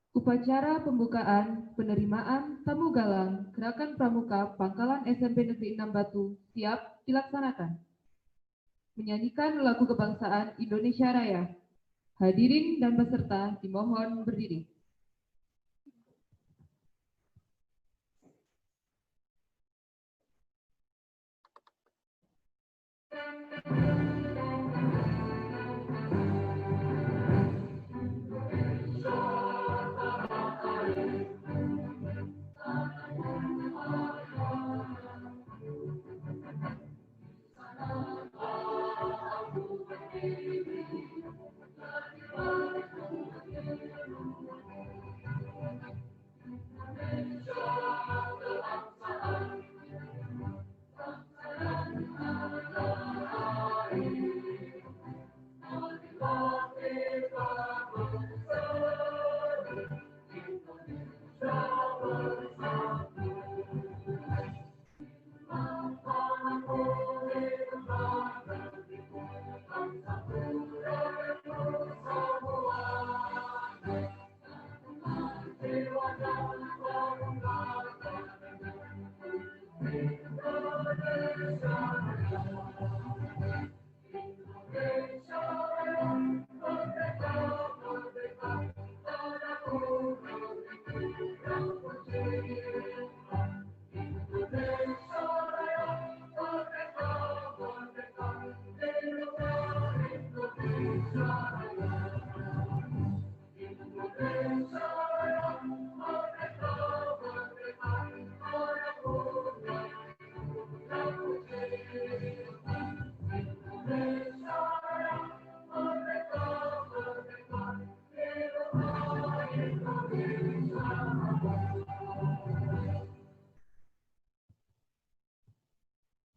Upacara pembukaan penerimaan tamu galang Gerakan Pramuka Pangkalan SMP Negeri 6 Batu siap dilaksanakan. Menyanyikan lagu kebangsaan Indonesia Raya. Hadirin dan peserta dimohon berdiri.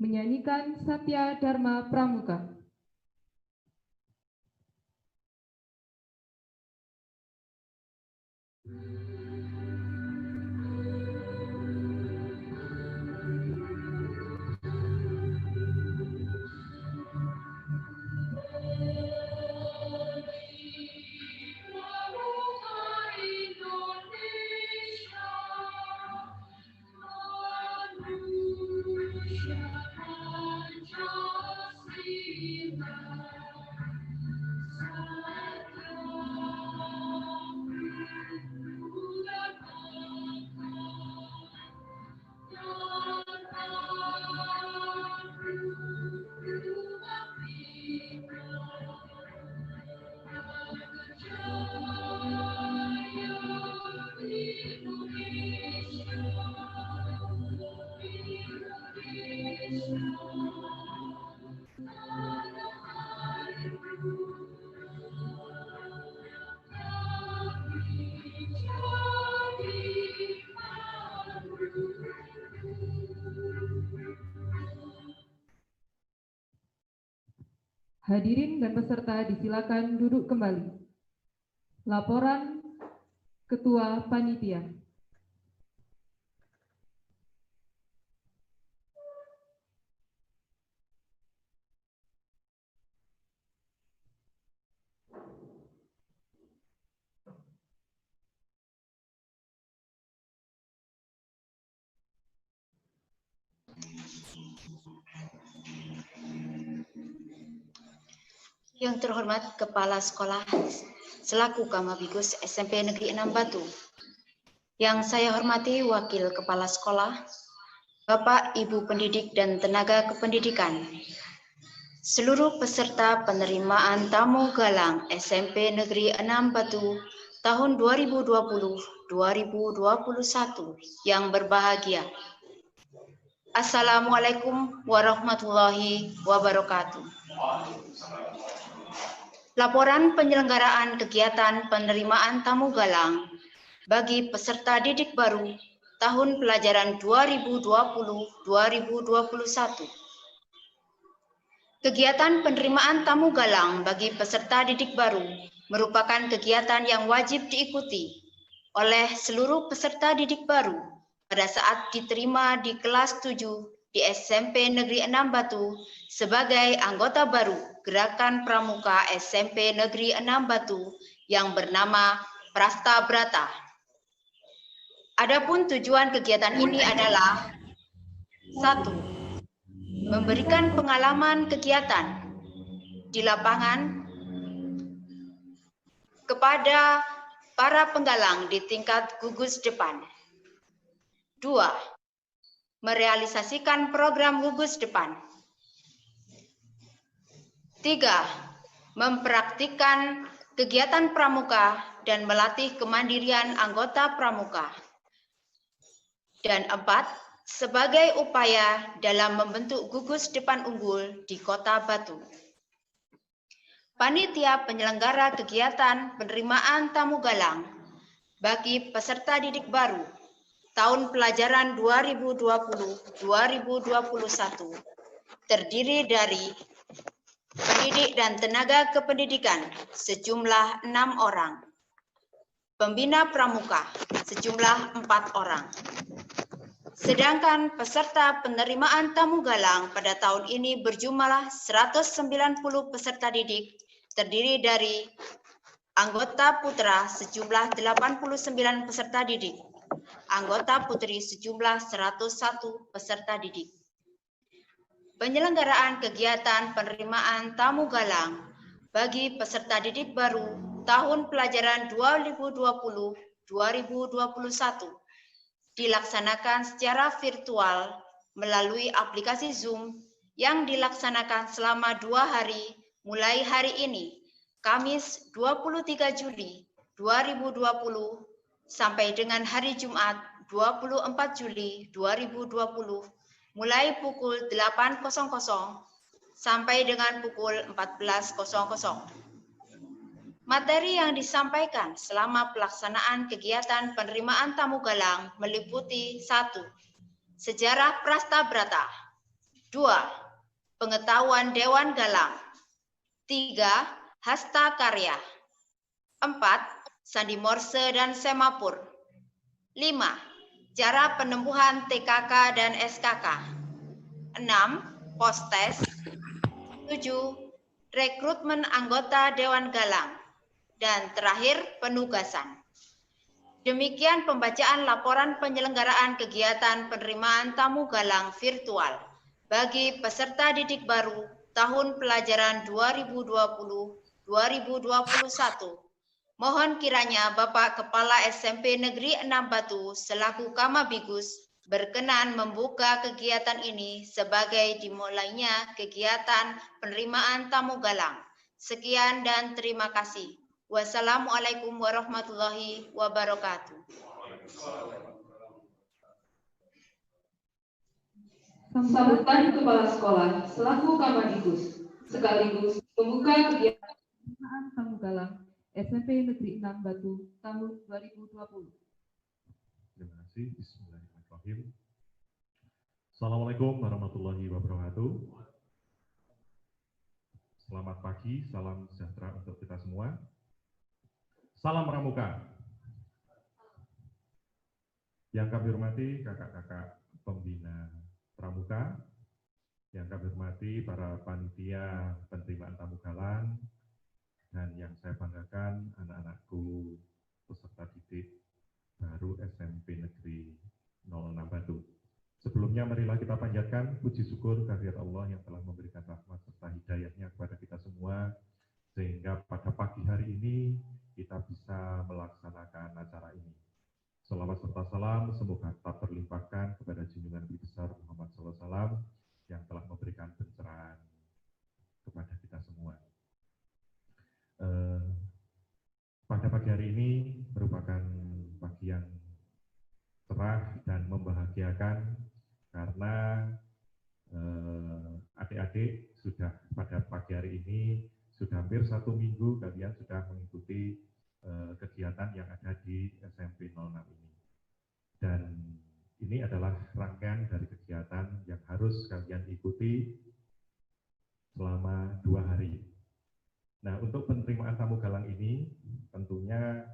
Menyanyikan Satya Dharma Pramuka. Hadirin dan peserta disilakan duduk kembali. Laporan Ketua Panitia. Yang terhormat Kepala Sekolah selaku Kamabigus SMP Negeri 6 Batu. Yang saya hormati Wakil Kepala Sekolah, Bapak, Ibu pendidik dan tenaga kependidikan. Seluruh peserta penerimaan tamu galang SMP Negeri 6 Batu tahun 2020-2021 yang berbahagia. Assalamualaikum warahmatullahi wabarakatuh. Laporan penyelenggaraan kegiatan penerimaan tamu galang bagi peserta didik baru tahun pelajaran 2020-2021. Kegiatan penerimaan tamu galang bagi peserta didik baru merupakan kegiatan yang wajib diikuti oleh seluruh peserta didik baru pada saat diterima di kelas 7 di SMP Negeri 6 Batu sebagai anggota baru Gerakan Pramuka SMP Negeri 6 Batu yang bernama Prasta Brata. Adapun tujuan kegiatan ini adalah 1. Memberikan pengalaman kegiatan di lapangan kepada para penggalang di tingkat gugus depan. 2. Merealisasikan program gugus depan. 3. Mempraktikkan kegiatan pramuka dan melatih kemandirian anggota pramuka. Dan 4. Sebagai upaya dalam membentuk gugus depan unggul di Kota Batu. Panitia penyelenggara kegiatan penerimaan tamu galang bagi peserta didik baru tahun pelajaran 2020-2021 terdiri dari pendidik dan tenaga kependidikan sejumlah 6 orang, pembina pramuka sejumlah 4 orang. Sedangkan peserta penerimaan tamu galang pada tahun ini berjumlah 190 peserta didik terdiri dari anggota putra sejumlah 89 peserta didik, anggota putri sejumlah 101 peserta didik. Penyelenggaraan kegiatan penerimaan tamu galang bagi peserta didik baru tahun pelajaran 2020-2021 dilaksanakan secara virtual melalui aplikasi Zoom yang dilaksanakan selama 2 hari mulai hari ini, Kamis 23 Juli 2020 sampai dengan hari Jumat 24 Juli 2020 mulai pukul 8.00 sampai dengan pukul 14.00. Materi yang disampaikan selama pelaksanaan kegiatan penerimaan tamu galang meliputi 1. Sejarah Prasta Brata. 2. Pengetahuan Dewan Galang. 3. Hasta Karya. 4. Sandi Morse dan Semapur. 5. Cara penempuhan TKK dan SKK. 6. Postes. 7. Rekrutmen anggota Dewan Galang. Dan terakhir, penugasan. Demikian pembacaan laporan penyelenggaraan kegiatan penerimaan tamu galang virtual bagi peserta didik baru tahun pelajaran 2020-2021. Mohon kiranya Bapak Kepala SMP Negeri 6 Batu selaku Kamabigus berkenan membuka kegiatan ini sebagai dimulainya kegiatan penerimaan tamu galang. Sekian dan terima kasih. Wassalamualaikum warahmatullahi wabarakatuh. Sambutan Kepala Sekolah selaku Kamadikus sekaligus membuka kegiatan penerimaan tamu galang SMP Negeri 6 Batu tahun 2020. Terima kasih. Bismillahirrahmanirrahim. Assalamualaikum warahmatullahi wabarakatuh. Selamat pagi, salam sejahtera untuk kita semua. Salam Pramuka. Yang kami hormati kakak-kakak pembina Pramuka, yang kami hormati para panitia penerimaan tamu galang, dan yang saya banggakan anak-anakku peserta didik baru SMP Negeri 06 Batu. Sebelumnya marilah kita panjatkan puji syukur kehadirat Allah yang telah memberikan rahmat serta hidayahnya kepada kita semua, sehingga pada pagi hari ini kita bisa melaksanakan acara ini. Salawat serta salam semoga tetap terlimpahkan kepada junjungan Nabi besar Muhammad SAW yang telah memberikan pencerahan kepada kita semua. Pada pagi hari ini merupakan pagi yang cerah dan membahagiakan karena adik-adik sudah pada pagi hari ini sudah hampir 1 minggu kalian sudah mengikuti kegiatan yang ada di SMP 06 ini. Dan ini adalah rangkaian dari kegiatan yang harus kalian ikuti selama 2 hari. Nah, untuk penerimaan tamu galang ini tentunya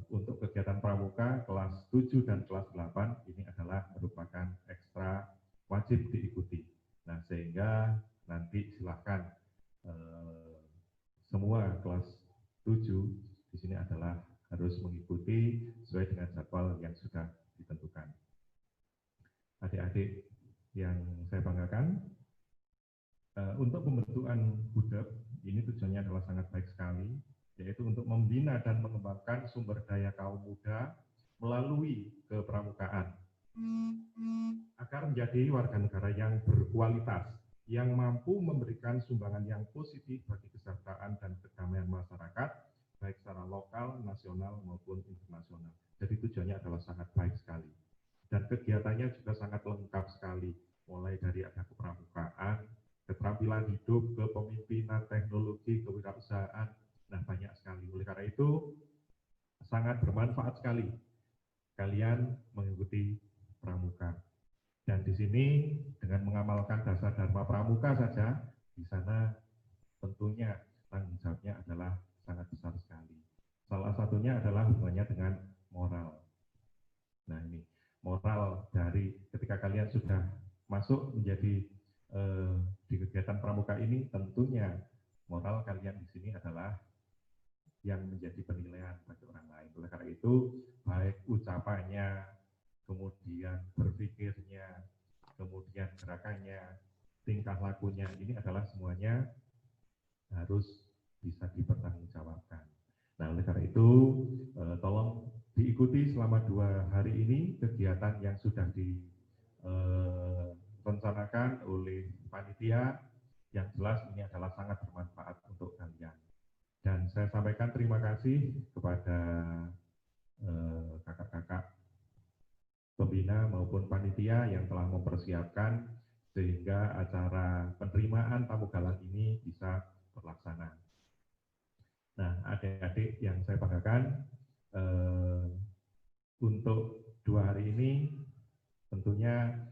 untuk kegiatan pramuka kelas 7 dan kelas 8 ini adalah merupakan ekstra wajib diikuti. Nah, sehingga nanti silakan semua kelas 7 di sini adalah jadwal yang sudah ditentukan. Adik-adik yang saya banggakan, untuk pembentukan BUDEP ini tujuannya adalah sangat baik sekali, yaitu untuk membina dan mengembangkan sumber daya kaum muda melalui kepramukaan agar menjadi warga negara yang berkualitas, yang mampu memberikan sumbangan yang positif bagi kesejahteraan dan kedamaian masyarakat, baik secara lokal, nasional, maupun internasional. Jadi tujuannya adalah sangat baik sekali. Dan kegiatannya juga sangat lengkap sekali, mulai dari ada kepramukaan, keterampilan hidup, kepemimpinan, teknologi, kewirausahaan, nah banyak sekali. Oleh karena itu, sangat bermanfaat sekali kalian mengikuti pramuka. Dan di sini dengan mengamalkan dasar Dharma Pramuka saja, di sana tentunya tanggung jawabnya adalah sangat besar sekali. Salah satunya adalah hubungannya dengan moral. Nah ini, moral dari ketika kalian sudah masuk menjadi di kegiatan pramuka ini, tentunya moral kalian di sini adalah yang menjadi penilaian bagi orang lain. Oleh karena itu, baik ucapannya, kemudian berpikirnya, kemudian gerakannya, tingkah lakunya, ini adalah semuanya harus bisa dipertanggungjawabkan. Nah, oleh karena itu, tolong diikuti selama 2 hari ini kegiatan yang sudah direncanakan oleh panitia. Yang jelas ini adalah sangat bermanfaat untuk kalian. Dan saya sampaikan terima kasih kepada kakak-kakak pembina maupun panitia yang telah mempersiapkan sehingga acara penerimaan tamu galang ini bisa terlaksana. Nah, adik-adik yang saya banggakan, untuk 2 hari ini tentunya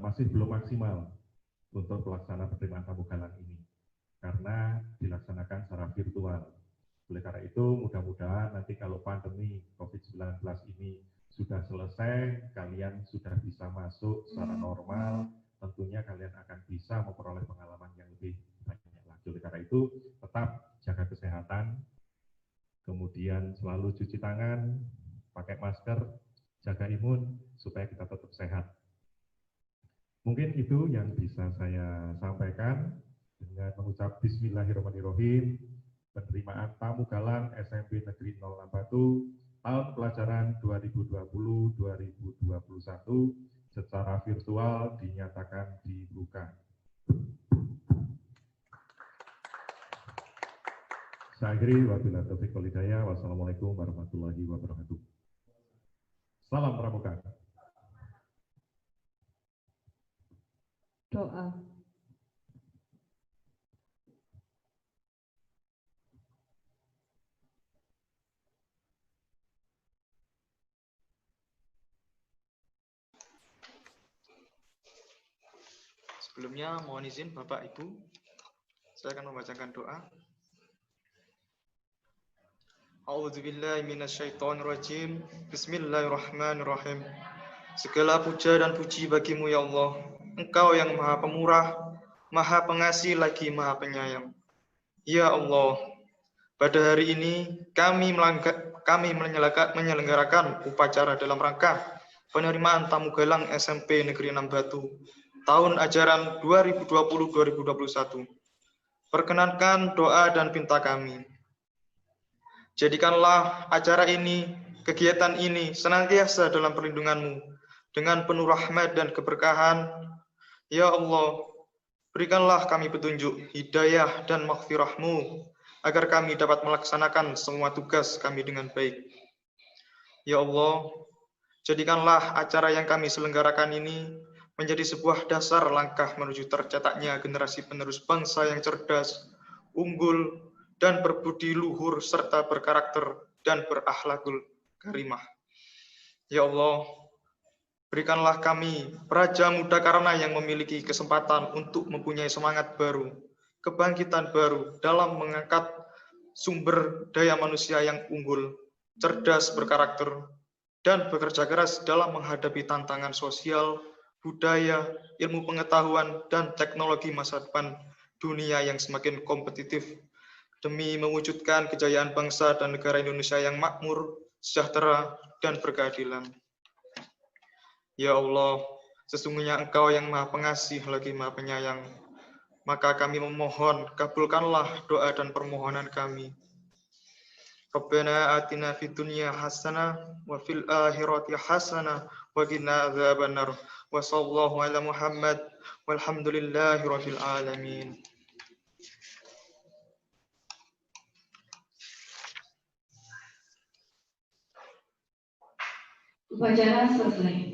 masih belum maksimal untuk pelaksanaan penerimaan tamu galang ini, karena dilaksanakan secara virtual. Oleh karena itu, mudah-mudahan nanti kalau pandemi COVID-19 ini sudah selesai, kalian sudah bisa masuk secara normal, tentunya kalian akan bisa memperoleh pengalaman yang lebih banyak lagi. Oleh karena itu, tetap jaga kesehatan, kemudian selalu cuci tangan, pakai masker, jaga imun, supaya kita tetap sehat. Mungkin itu yang bisa saya sampaikan dengan mengucap Bismillahirrahmanirrahim, penerimaan tamu galang SMP Negeri 06 Batu tahun pelajaran 2020-2021 secara virtual dinyatakan dibuka. Saya akhiri, wabillahi taufiq wal hidayah. Wassalamualaikum warahmatullahi wabarakatuh. Salam pramuka. Doa. Sebelumnya mohon izin Bapak Ibu, saya akan membacakan doa. A'udzubillahi minasyaitonirrajim. Bismillahirrahmanirrahim. Segala puja dan puji bagimu ya Allah. Engkau yang maha pemurah, maha pengasih lagi maha penyayang. Ya Allah, pada hari ini kami menyelenggarakan upacara dalam rangka penerimaan tamu galang SMP Negeri 6 Batu tahun ajaran 2020-2021. Perkenankan doa dan pinta kami. Jadikanlah acara ini, kegiatan ini senantiasa dalam perlindungan-Mu dengan penuh rahmat dan keberkahan. Ya Allah, berikanlah kami petunjuk, hidayah dan maghfirah-Mu agar kami dapat melaksanakan semua tugas kami dengan baik. Ya Allah, jadikanlah acara yang kami selenggarakan ini menjadi sebuah dasar langkah menuju tercetaknya generasi penerus bangsa yang cerdas, unggul, dan berbudi luhur serta berkarakter dan berakhlakul karimah. Ya Allah, berikanlah kami praja muda karana yang memiliki kesempatan untuk mempunyai semangat baru, kebangkitan baru dalam mengangkat sumber daya manusia yang unggul, cerdas berkarakter, dan bekerja keras dalam menghadapi tantangan sosial, budaya, ilmu pengetahuan, dan teknologi masa depan dunia yang semakin kompetitif, demi mewujudkan kejayaan bangsa dan negara Indonesia yang makmur, sejahtera, dan berkeadilan. Ya Allah, sesungguhnya Engkau yang Maha Pengasih lagi Maha Penyayang. Maka kami memohon, kabulkanlah doa dan permohonan kami. Rabbana atina fid dunya hasanah wa fil akhirati hasanah wa qina adzabannar. Wa sallallahu ala Muhammad walhamdulillahi rabbil alamin. Upacara selesai.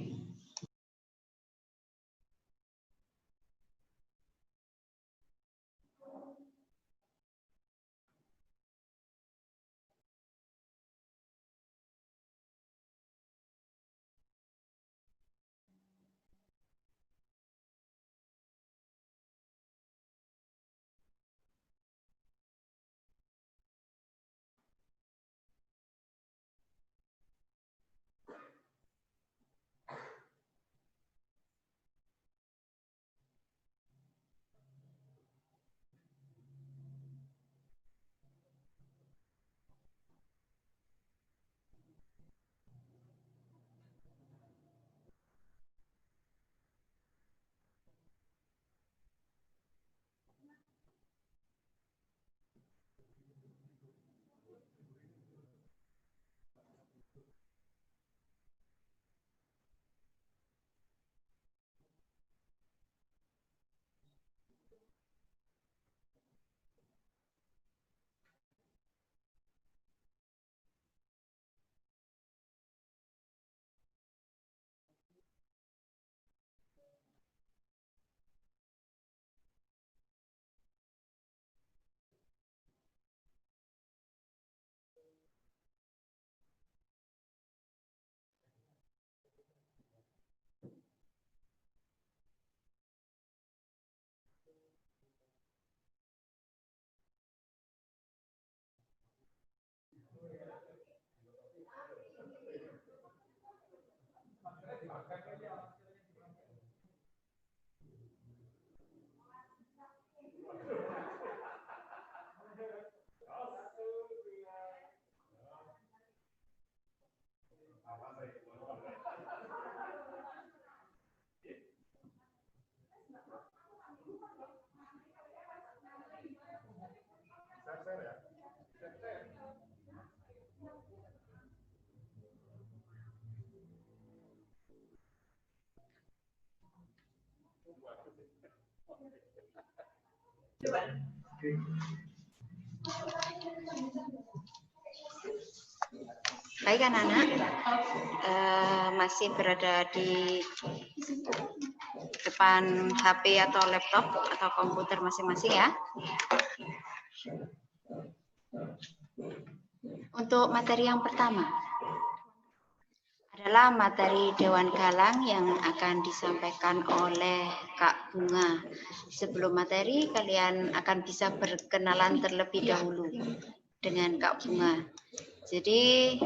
Baik anak-anak, masih berada di depan HP atau laptop atau komputer masing-masing ya. Untuk materi yang pertama adalah materi Dewan Galang yang akan disampaikan oleh Kak Bunga. Sebelum materi, kalian akan bisa berkenalan terlebih dahulu dengan Kak Bunga. Jadi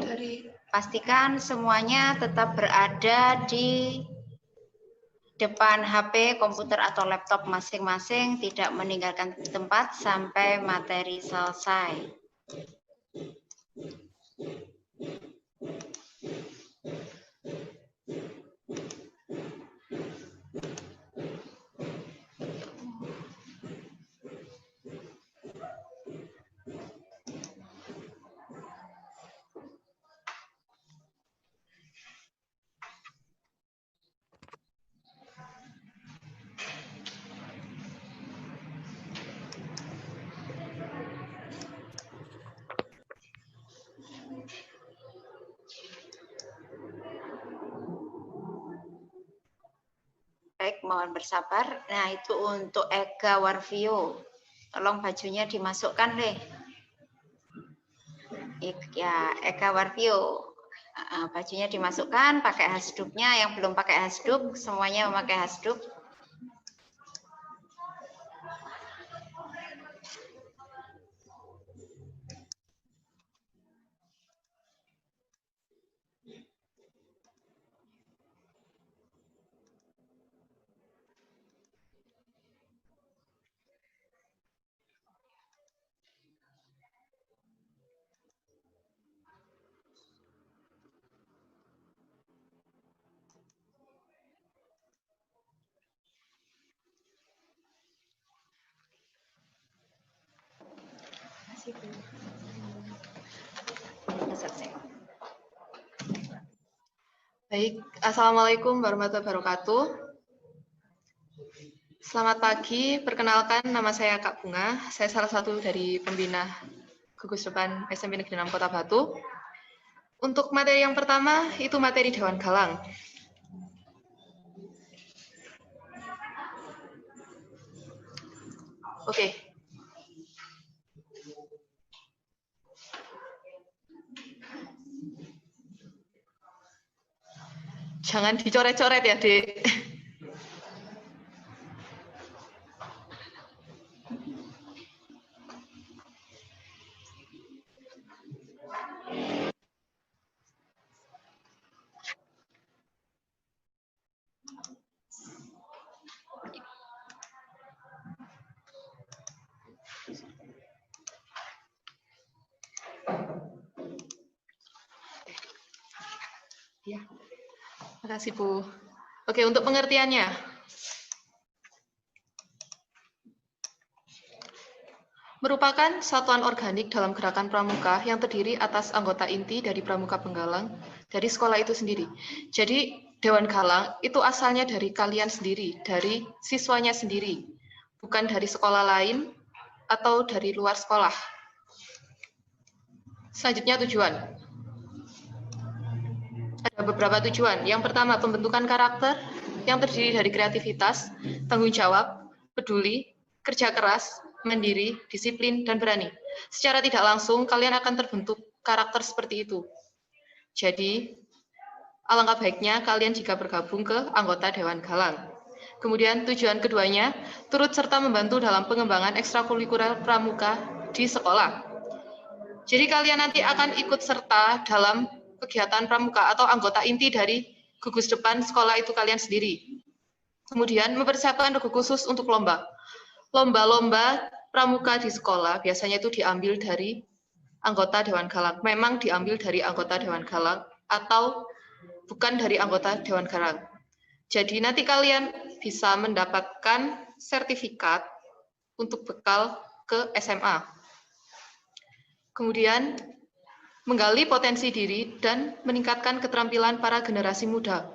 pastikan semuanya tetap berada di depan HP, komputer atau laptop masing-masing, tidak meninggalkan tempat sampai materi selesai. Baik, mohon bersabar. Nah, itu untuk Ega Warvio. Tolong bajunya dimasukkan deh. Ya, Ega Warvio. Bajunya dimasukkan, pakai hasduknya. Yang belum pakai hasduk, semuanya memakai hasduk. Baik, Assalamualaikum warahmatullahi wabarakatuh. Selamat pagi, perkenalkan nama saya Kak Bunga. Saya salah satu dari pembina gugus depan SMP Negeri 6 Kota Batu. Untuk materi yang pertama, itu materi Dewan Galang. Oke. Jangan dicoret-coret ya, Dek. Ya. Terima kasih, Bu. Oke, untuk pengertiannya. Merupakan satuan organik dalam gerakan pramuka yang terdiri atas anggota inti dari pramuka penggalang dari sekolah itu sendiri. Jadi, Dewan Galang itu asalnya dari kalian sendiri, dari siswanya sendiri, bukan dari sekolah lain atau dari luar sekolah. Selanjutnya tujuan. Ada beberapa tujuan. Yang pertama, pembentukan karakter yang terdiri dari kreativitas, tanggung jawab, peduli, kerja keras, mandiri, disiplin, dan berani. Secara tidak langsung, kalian akan terbentuk karakter seperti itu. Jadi, alangkah baiknya kalian jika bergabung ke anggota Dewan Galang. Kemudian tujuan keduanya, turut serta membantu dalam pengembangan ekstrakurikuler pramuka di sekolah. Jadi kalian nanti akan ikut serta dalam kegiatan pramuka atau anggota inti dari gugus depan sekolah itu kalian sendiri. Kemudian mempersiapkan regu khusus untuk lomba. Lomba-lomba pramuka di sekolah biasanya itu diambil dari anggota Dewan Galang. Memang diambil dari anggota Dewan Galang atau bukan dari anggota Dewan Galang. Jadi nanti kalian bisa mendapatkan sertifikat untuk bekal ke SMA. Kemudian menggali potensi diri dan meningkatkan keterampilan para generasi muda.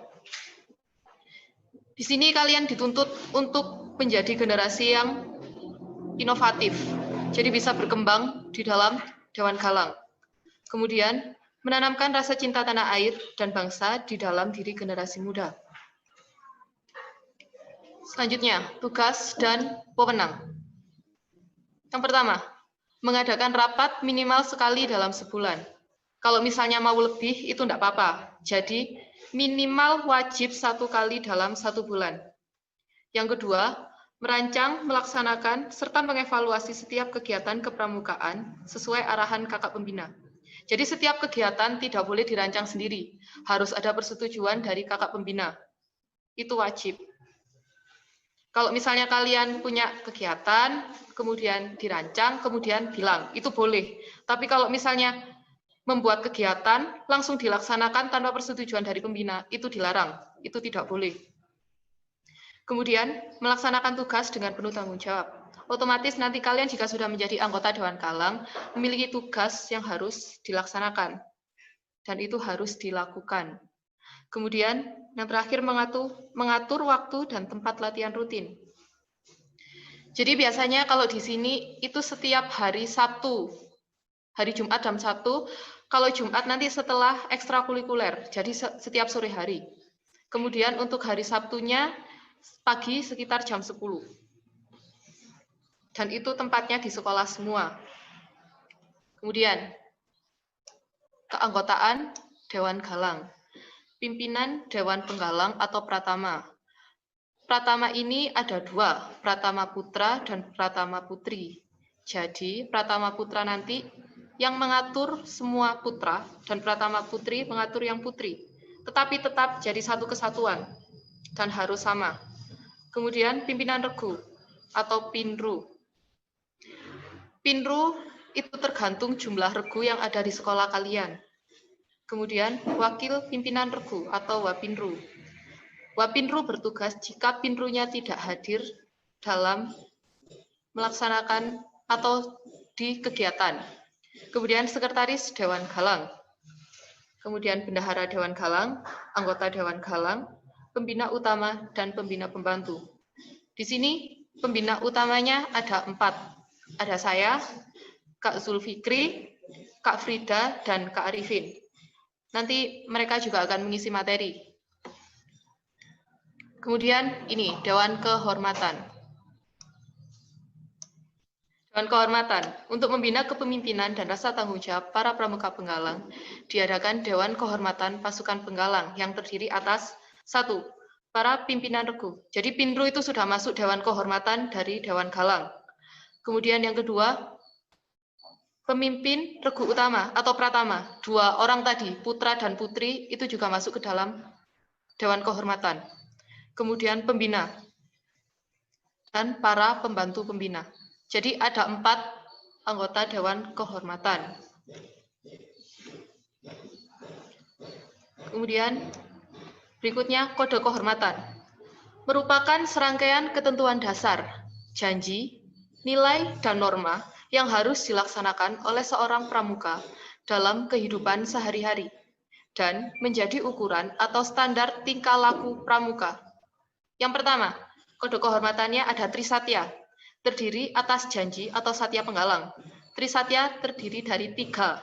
Di sini kalian dituntut untuk menjadi generasi yang inovatif, jadi bisa berkembang di dalam Dewan Galang. Kemudian menanamkan rasa cinta tanah air dan bangsa di dalam diri generasi muda. Selanjutnya, tugas dan wewenang. Yang pertama, mengadakan rapat minimal sekali dalam sebulan. Kalau misalnya mau lebih, itu tidak apa-apa. Jadi, minimal wajib 1 kali dalam 1 bulan. Yang kedua, merancang, melaksanakan, serta mengevaluasi setiap kegiatan kepramukaan sesuai arahan kakak pembina. Jadi, setiap kegiatan tidak boleh dirancang sendiri. Harus ada persetujuan dari kakak pembina. Itu wajib. Kalau misalnya kalian punya kegiatan, kemudian dirancang, kemudian bilang, itu boleh. Tapi kalau misalnya membuat kegiatan, langsung dilaksanakan tanpa persetujuan dari pembina, itu dilarang, itu tidak boleh. Kemudian, melaksanakan tugas dengan penuh tanggung jawab. Otomatis nanti kalian jika sudah menjadi anggota Dewan Galang, memiliki tugas yang harus dilaksanakan. Dan itu harus dilakukan. Kemudian, yang terakhir mengatur waktu dan tempat latihan rutin. Jadi biasanya kalau di sini itu setiap hari Sabtu, hari Jumat jam 1, kalau Jumat nanti setelah ekstrakurikuler, jadi setiap sore hari. Kemudian untuk hari Sabtunya pagi sekitar jam 10. Dan itu tempatnya di sekolah semua. Kemudian, keanggotaan Dewan Galang. Pimpinan Dewan Penggalang atau Pratama. Pratama ini ada 2, Pratama Putra dan Pratama Putri. Jadi, Pratama Putra nanti yang mengatur semua putra, dan Pratama Putri mengatur yang putri. Tetapi tetap jadi satu kesatuan, dan harus sama. Kemudian pimpinan regu, atau pinru. Pinru itu tergantung jumlah regu yang ada di sekolah kalian. Kemudian wakil pimpinan regu, atau wapinru. Wapinru bertugas jika pinrunya tidak hadir dalam melaksanakan atau di kegiatan. Kemudian Sekretaris Dewan Galang. Kemudian Bendahara Dewan Galang, anggota Dewan Galang, pembina utama, dan pembina pembantu. Di sini pembina utamanya ada 4. Ada saya, Kak Zulfikri, Kak Frida, dan Kak Arifin. Nanti mereka juga akan mengisi materi. Kemudian ini, Dewan Kehormatan. Dewan Kehormatan, untuk membina kepemimpinan dan rasa tanggung jawab para pramuka penggalang, diadakan Dewan Kehormatan Pasukan Penggalang yang terdiri atas 1. Para pimpinan regu. Jadi Pinru itu sudah masuk Dewan Kehormatan dari Dewan Galang. Kemudian yang kedua, pemimpin regu utama atau pratama. 2 orang tadi, putra dan putri, itu juga masuk ke dalam Dewan Kehormatan. Kemudian pembina dan para pembantu pembina. Jadi ada 4 anggota Dewan Kehormatan. Kemudian berikutnya Kode Kehormatan. Merupakan serangkaian ketentuan dasar, janji, nilai, dan norma yang harus dilaksanakan oleh seorang pramuka dalam kehidupan sehari-hari dan menjadi ukuran atau standar tingkah laku pramuka. Yang pertama, kode kehormatannya ada Trisatya, terdiri atas janji atau satya penggalang. Trisatya terdiri dari 3.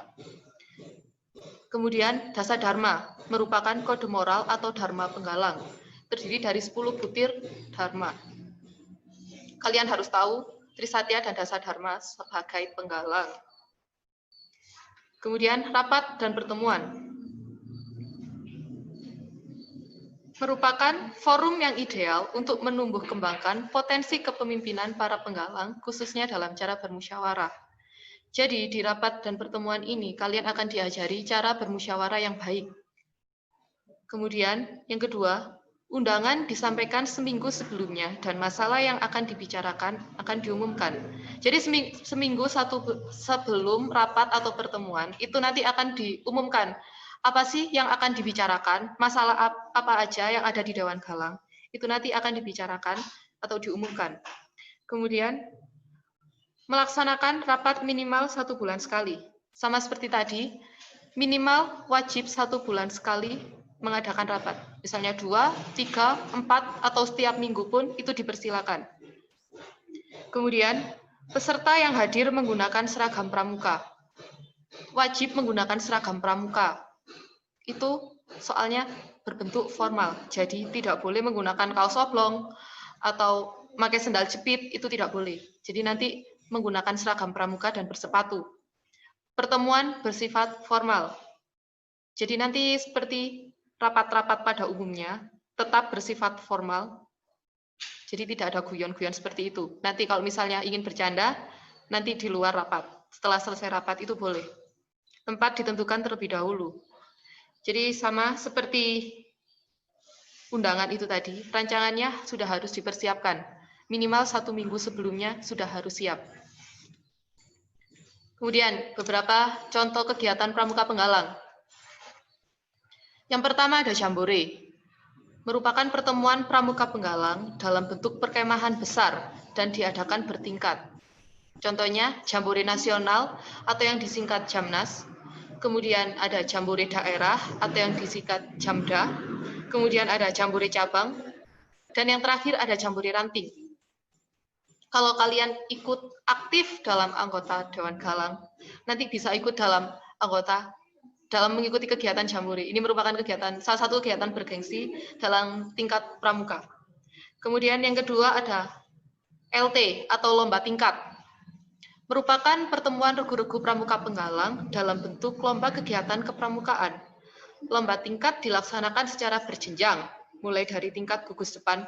Kemudian Dasa Dharma, merupakan kode moral atau dharma penggalang, terdiri dari 10 butir dharma. Kalian harus tahu Trisatya dan Dasa Dharma sebagai penggalang. Kemudian rapat dan pertemuan. Merupakan forum yang ideal untuk menumbuh kembangkan potensi kepemimpinan para penggalang, khususnya dalam cara bermusyawarah. Jadi, di rapat dan pertemuan ini, kalian akan diajari cara bermusyawarah yang baik. Kemudian, yang kedua, undangan disampaikan seminggu sebelumnya, dan masalah yang akan dibicarakan akan diumumkan. Jadi, seminggu sebelum rapat atau pertemuan, itu nanti akan diumumkan apa sih yang akan dibicarakan, masalah apa aja yang ada di Dewan Galang, itu nanti akan dibicarakan atau diumumkan. Kemudian, melaksanakan rapat minimal 1 bulan sekali. Sama seperti tadi, minimal wajib 1 bulan sekali mengadakan rapat. Misalnya 2, 3, 4, atau setiap minggu pun itu dipersilakan. Kemudian, peserta yang hadir menggunakan seragam pramuka. Wajib menggunakan seragam pramuka. Itu soalnya berbentuk formal, jadi tidak boleh menggunakan kaos oblong atau pakai sendal jepit, itu tidak boleh. Jadi nanti menggunakan seragam pramuka dan bersepatu. Pertemuan bersifat formal. Jadi nanti seperti rapat-rapat pada umumnya, tetap bersifat formal. Jadi tidak ada guyon-guyon seperti itu. Nanti kalau misalnya ingin bercanda, nanti di luar rapat. Setelah selesai rapat itu boleh. Tempat ditentukan terlebih dahulu. Jadi sama seperti undangan itu tadi, rancangannya sudah harus dipersiapkan. Minimal 1 minggu sebelumnya sudah harus siap. Kemudian beberapa contoh kegiatan pramuka penggalang. Yang pertama ada jambore. Merupakan pertemuan pramuka penggalang dalam bentuk perkemahan besar dan diadakan bertingkat. Contohnya jambore nasional atau yang disingkat Jamnas. Kemudian ada jambore daerah atau yang disingkat Jamda, kemudian ada jambore cabang, dan yang terakhir ada jambore ranting. Kalau kalian ikut aktif dalam anggota Dewan Galang, nanti bisa ikut dalam mengikuti kegiatan jambore. Ini merupakan salah satu kegiatan bergengsi dalam tingkat pramuka. Kemudian yang kedua ada LT atau lomba tingkat. Merupakan pertemuan regu-regu pramuka penggalang dalam bentuk lomba kegiatan kepramukaan. Lomba tingkat dilaksanakan secara berjenjang, mulai dari tingkat gugus depan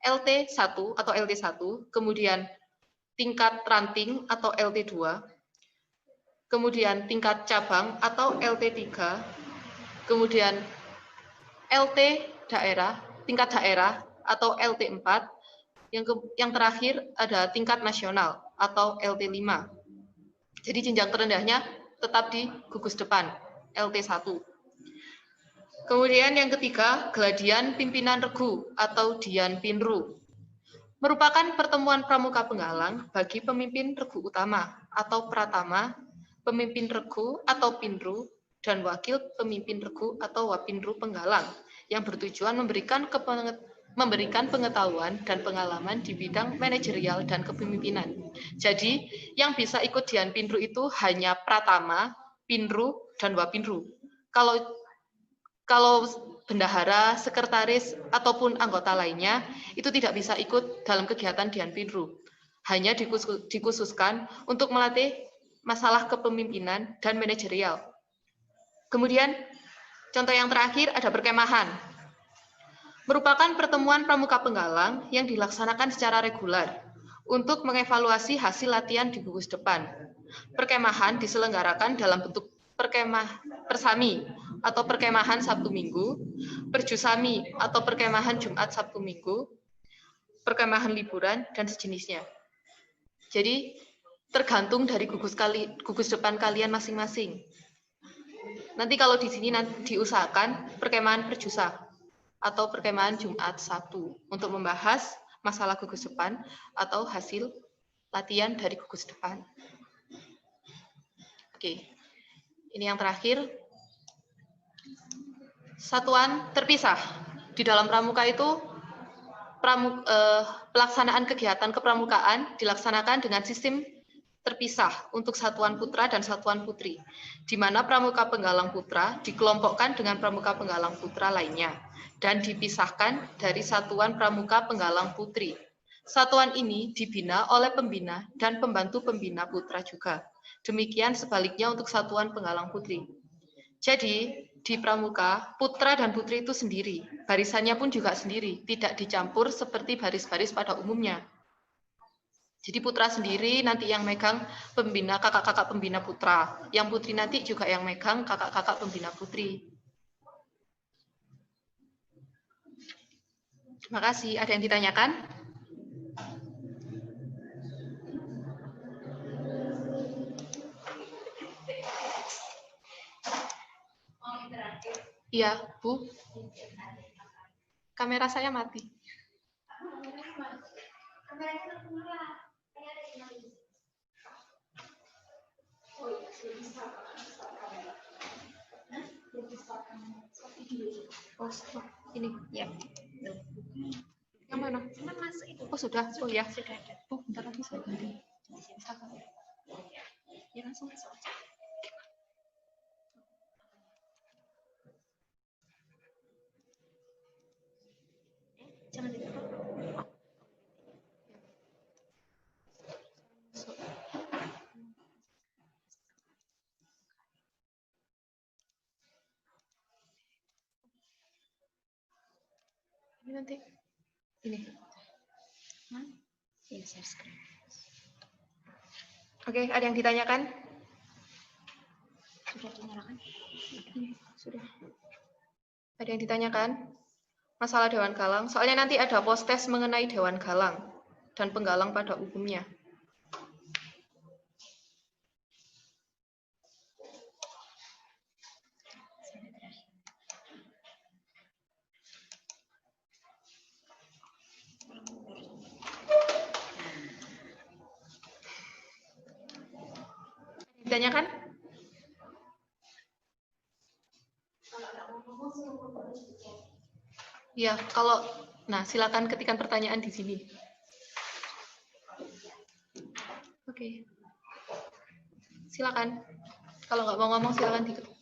LT1 atau LT1, kemudian tingkat ranting atau LT2, kemudian tingkat cabang atau LT3, kemudian LT daerah, tingkat daerah atau LT4, yang terakhir ada tingkat nasional atau LT5. Jadi jenjang terendahnya tetap di gugus depan, LT1. Kemudian yang ketiga, geladian pimpinan regu atau Dian Pinru. merupakan pertemuan pramuka penggalang bagi pemimpin regu utama atau pratama, pemimpin regu atau pinru, dan wakil pemimpin regu atau wapinru penggalang yang bertujuan memberikan pengetahuan dan pengalaman di bidang manajerial dan kepemimpinan. Jadi, yang bisa ikut Dian Pinru itu hanya pratama, pinru, dan wapinru. Kalau bendahara, sekretaris, ataupun anggota lainnya, itu tidak bisa ikut dalam kegiatan Dian Pinru. Hanya dikhususkan untuk melatih masalah kepemimpinan dan manajerial. Kemudian, contoh yang terakhir ada perkemahan. Merupakan pertemuan pramuka penggalang yang dilaksanakan secara reguler untuk mengevaluasi hasil latihan di gugus depan. Perkemahan diselenggarakan dalam bentuk persami atau perkemahan Sabtu Minggu, perjusami atau perkemahan Jumat Sabtu Minggu, perkemahan liburan, dan sejenisnya. Jadi, tergantung dari gugus depan kalian masing-masing. Nanti kalau di sini diusahakan perkemahan perjusa atau perkemahan Jumat Sabtu untuk membahas masalah gugus depan atau hasil latihan dari gugus depan. Oke, ini yang terakhir. Satuan terpisah. Di dalam pramuka itu pelaksanaan kegiatan kepramukaan dilaksanakan dengan sistem terpisah untuk satuan putra dan satuan putri, di mana pramuka penggalang putra dikelompokkan dengan pramuka penggalang putra lainnya, dan dipisahkan dari satuan pramuka penggalang putri. Satuan ini dibina oleh pembina dan pembantu pembina putra juga. Demikian sebaliknya untuk satuan penggalang putri. Jadi, di pramuka, putra dan putri itu sendiri, barisannya pun juga sendiri, tidak dicampur seperti baris-baris pada umumnya. Jadi putra sendiri nanti yang megang pembina, kakak-kakak pembina putra. Yang putri nanti juga yang megang kakak-kakak pembina putri. Terima kasih. Ada yang ditanyakan? Iya, Bu. Kamera saya mati. Oh, ini ya. Yang mana? Oh, sudah. Oh ya. Oh, bentar lagi saya ganti. Ya, langsung masuk aja. Jangan ditutup. Ini nanti ini. Ini share screen. Oke, ada yang ditanyakan? Sudah dinyalakan? Sudah. Ada yang ditanyakan? Masalah Dewan Galang. Soalnya nanti ada post-test mengenai Dewan Galang dan penggalang pada umumnya. Ditanyakan? Ya, kalau silakan ketikkan pertanyaan di sini. Oke. Silakan. Kalau nggak mau ngomong silakan diketik.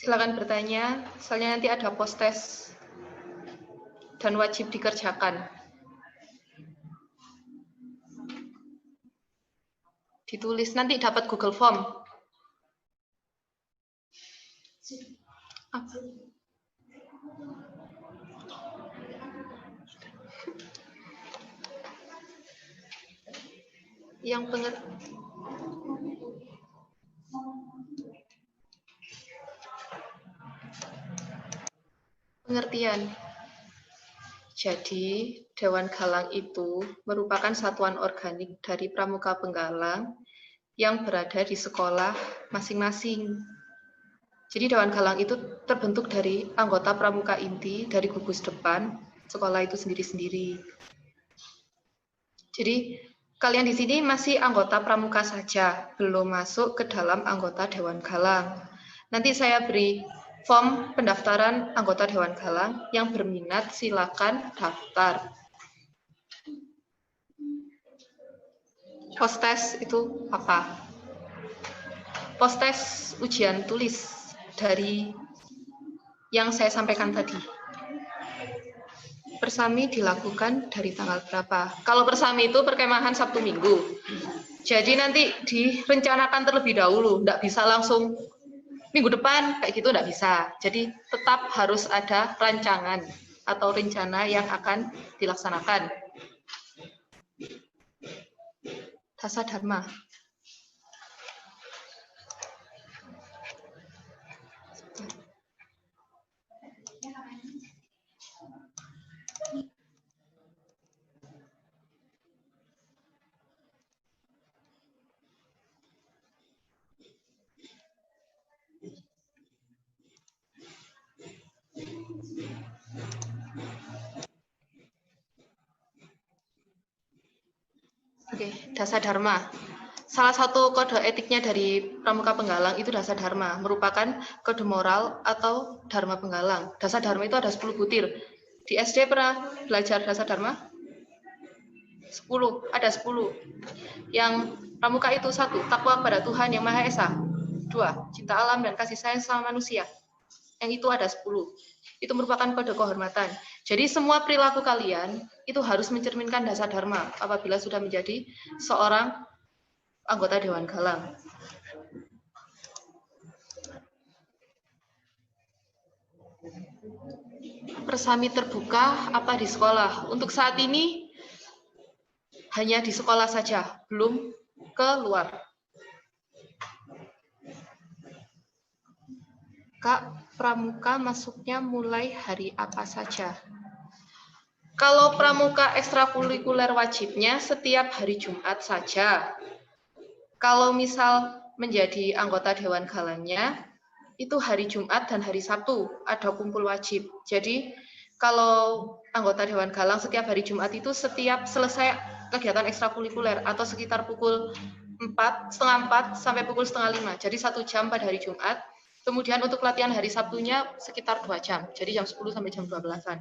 Silakan bertanya, soalnya nanti ada post-test dan wajib dikerjakan. Ditulis, nanti dapat Google Form. Apa? Yang pengertian. Jadi, Dewan Galang itu merupakan satuan organik dari pramuka penggalang yang berada di sekolah masing-masing. Jadi Dewan Galang itu terbentuk dari anggota pramuka inti dari gugus depan sekolah itu sendiri-sendiri. Jadi kalian di sini masih anggota pramuka saja, belum masuk ke dalam anggota Dewan Galang. Nanti saya beri form pendaftaran anggota Dewan Galang, yang berminat silakan daftar. Postes itu apa? Postes ujian tulis dari yang saya sampaikan tadi. Persami dilakukan dari tanggal berapa? Kalau persami itu perkemahan Sabtu Minggu. Jadi nanti direncanakan terlebih dahulu, nggak bisa langsung minggu depan kayak gitu, nggak bisa. Jadi tetap harus ada rancangan atau rencana yang akan dilaksanakan. Dasa Dharma. Oke, Dasa Dharma. Salah satu kode etiknya dari Pramuka Penggalang itu Dasa Dharma, merupakan kode moral atau Dharma Penggalang. Dasa Dharma itu ada 10 butir. Di SD pernah belajar Dasa Dharma? 10, ada 10. Yang Pramuka itu 1, takwa kepada Tuhan Yang Maha Esa. 2, cinta alam dan kasih sayang sama manusia. Yang itu ada 10. Itu merupakan kode kehormatan. Jadi semua perilaku kalian itu harus mencerminkan Dasa Dharma apabila sudah menjadi seorang anggota Dewan Galang. Persami terbuka apa di sekolah? Untuk saat ini hanya di sekolah saja, belum keluar. Kak, pramuka masuknya mulai hari apa saja? Kalau pramuka ekstrakurikuler wajibnya setiap hari Jumat saja. Kalau misal menjadi anggota Dewan Galangnya, itu hari Jumat dan hari Sabtu ada kumpul wajib. Jadi kalau anggota Dewan Galang setiap hari Jumat itu setiap selesai kegiatan ekstrakurikuler atau sekitar pukul 4, setengah 4 sampai pukul setengah 5. Jadi 1 jam pada hari Jumat. Kemudian untuk latihan hari Sabtunya sekitar 2 jam. Jadi jam 10 sampai jam 12-an.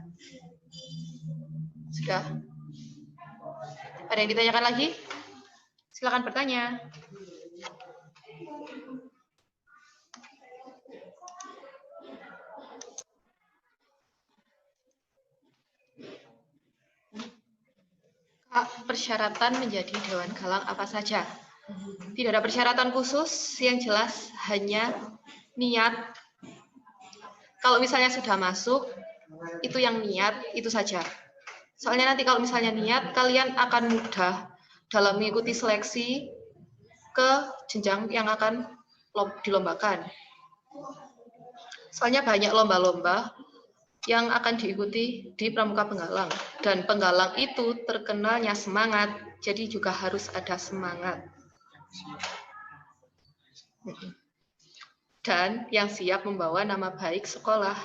Sudah? Ada yang ditanyakan lagi? Silakan bertanya. Persyaratan menjadi Dewan Galang apa saja? Tidak ada persyaratan khusus, yang jelas hanya niat. Kalau misalnya sudah masuk, itu yang niat, itu saja. Soalnya nanti kalau misalnya niat, kalian akan mudah dalam mengikuti seleksi ke jenjang yang akan dilombakan. Soalnya banyak lomba-lomba yang akan diikuti di Pramuka Penggalang. Dan penggalang itu terkenalnya semangat, jadi juga harus ada semangat. Dan yang siap membawa nama baik sekolah.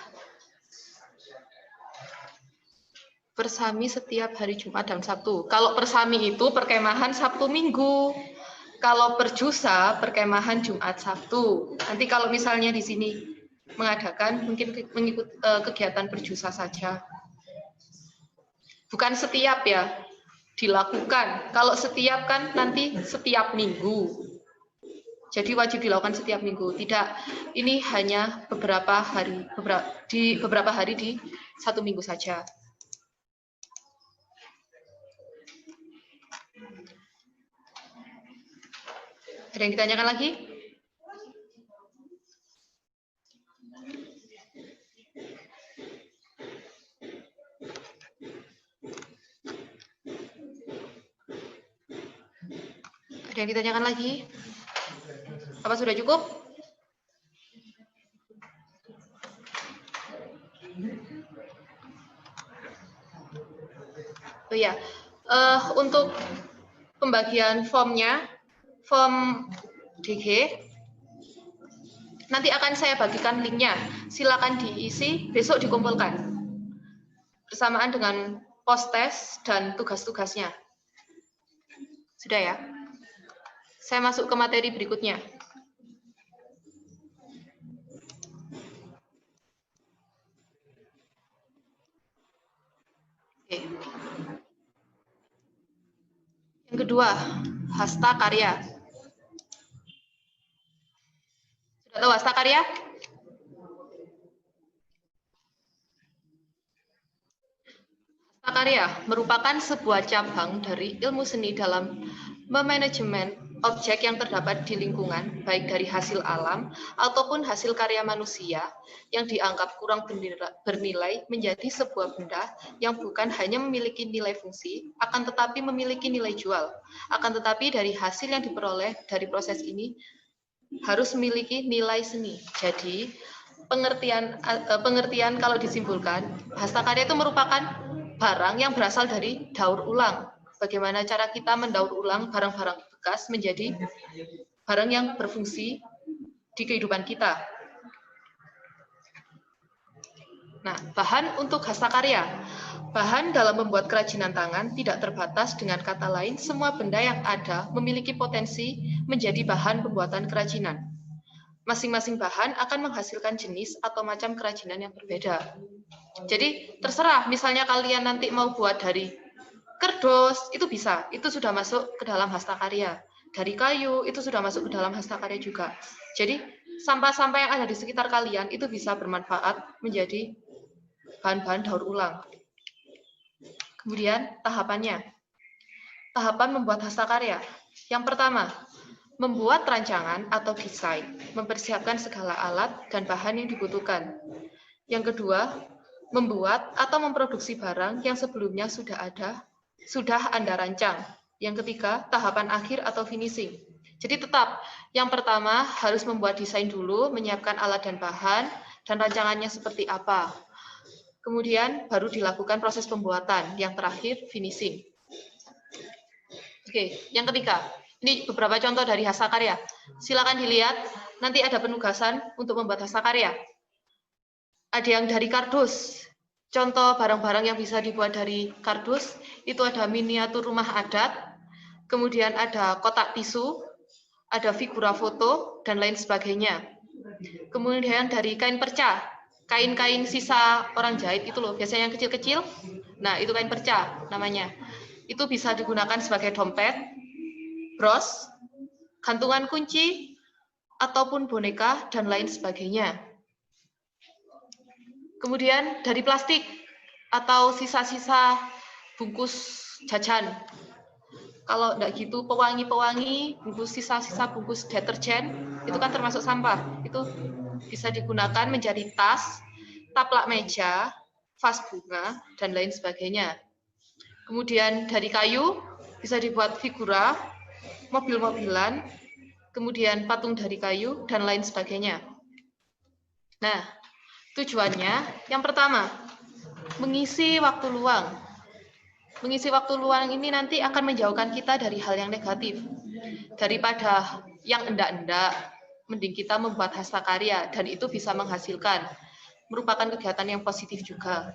Persami setiap hari Jumat dan Sabtu. Kalau persami itu perkemahan Sabtu Minggu. Kalau perjusa perkemahan Jumat Sabtu. Nanti kalau misalnya di sini mengadakan mungkin mengikut kegiatan perjusa saja. Bukan setiap ya dilakukan. Kalau setiap kan nanti setiap minggu. Jadi wajib dilakukan setiap minggu. Tidak, ini hanya beberapa hari di 1 minggu saja. Ada yang ditanyakan lagi? Ada yang ditanyakan lagi? Apa sudah cukup? Oh ya, untuk pembagian formnya, form DG Nanti akan saya bagikan linknya. Silakan diisi, besok dikumpulkan. Bersamaan dengan post-test dan tugas-tugasnya. Sudah ya? Saya masuk ke materi berikutnya. Oke. Yang kedua, hasta karya. Sudah tahu hasta karya? Hasta karya merupakan sebuah cabang dari ilmu seni dalam memanajemen objek yang terdapat di lingkungan, baik dari hasil alam ataupun hasil karya manusia yang dianggap kurang bernilai menjadi sebuah benda yang bukan hanya memiliki nilai fungsi, akan tetapi memiliki nilai jual. Akan tetapi dari hasil yang diperoleh dari proses ini harus memiliki nilai seni. Jadi pengertian kalau disimpulkan, hasta karya itu merupakan barang yang berasal dari daur ulang. Bagaimana cara kita mendaur ulang barang-barang bekas menjadi barang yang berfungsi di kehidupan kita. Nah, bahan untuk hasta karya. Bahan dalam membuat kerajinan tangan tidak terbatas, dengan kata lain, semua benda yang ada memiliki potensi menjadi bahan pembuatan kerajinan. Masing-masing bahan akan menghasilkan jenis atau macam kerajinan yang berbeda. Jadi terserah, misalnya kalian nanti mau buat dari kerdus, itu bisa, itu sudah masuk ke dalam hasta karya. Dari kayu, itu sudah masuk ke dalam hasta karya juga. Jadi sampah-sampah yang ada di sekitar kalian itu bisa bermanfaat menjadi bahan-bahan daur ulang. Kemudian tahapannya. Tahapan membuat hasta karya. Yang pertama, membuat rancangan atau desain, mempersiapkan segala alat dan bahan yang dibutuhkan. Yang kedua, membuat atau memproduksi barang yang sebelumnya sudah Anda rancang. Yang ketiga, tahapan akhir atau finishing. Jadi tetap, yang pertama harus membuat desain dulu, menyiapkan alat dan bahan, dan rancangannya seperti apa. Kemudian baru dilakukan proses pembuatan. Yang terakhir, finishing. Oke, yang ketiga, ini beberapa contoh dari hasta karya. Silakan dilihat, nanti ada penugasan untuk membuat hasta karya. Ada yang dari kardus. Contoh barang-barang yang bisa dibuat dari kardus, itu ada miniatur rumah adat, kemudian ada kotak tisu, ada figura foto, dan lain sebagainya. Kemudian dari kain perca, kain-kain sisa orang jahit itu loh, biasanya yang kecil-kecil, nah itu kain perca namanya. Itu bisa digunakan sebagai dompet, bros, gantungan kunci, ataupun boneka, dan lain sebagainya. Kemudian dari plastik atau sisa-sisa bungkus jajan. Kalau enggak gitu, pewangi-pewangi, bungkus sisa-sisa bungkus deterjen, itu kan termasuk sampah. Itu bisa digunakan menjadi tas, taplak meja, vas bunga, dan lain sebagainya. Kemudian dari kayu, bisa dibuat figura, mobil-mobilan, kemudian patung dari kayu, dan lain sebagainya. Nah, tujuannya, yang pertama, mengisi waktu luang. Mengisi waktu luang ini nanti akan menjauhkan kita dari hal yang negatif. Daripada yang endak-endak, mending kita membuat hasta karya, dan itu bisa menghasilkan. Merupakan kegiatan yang positif juga.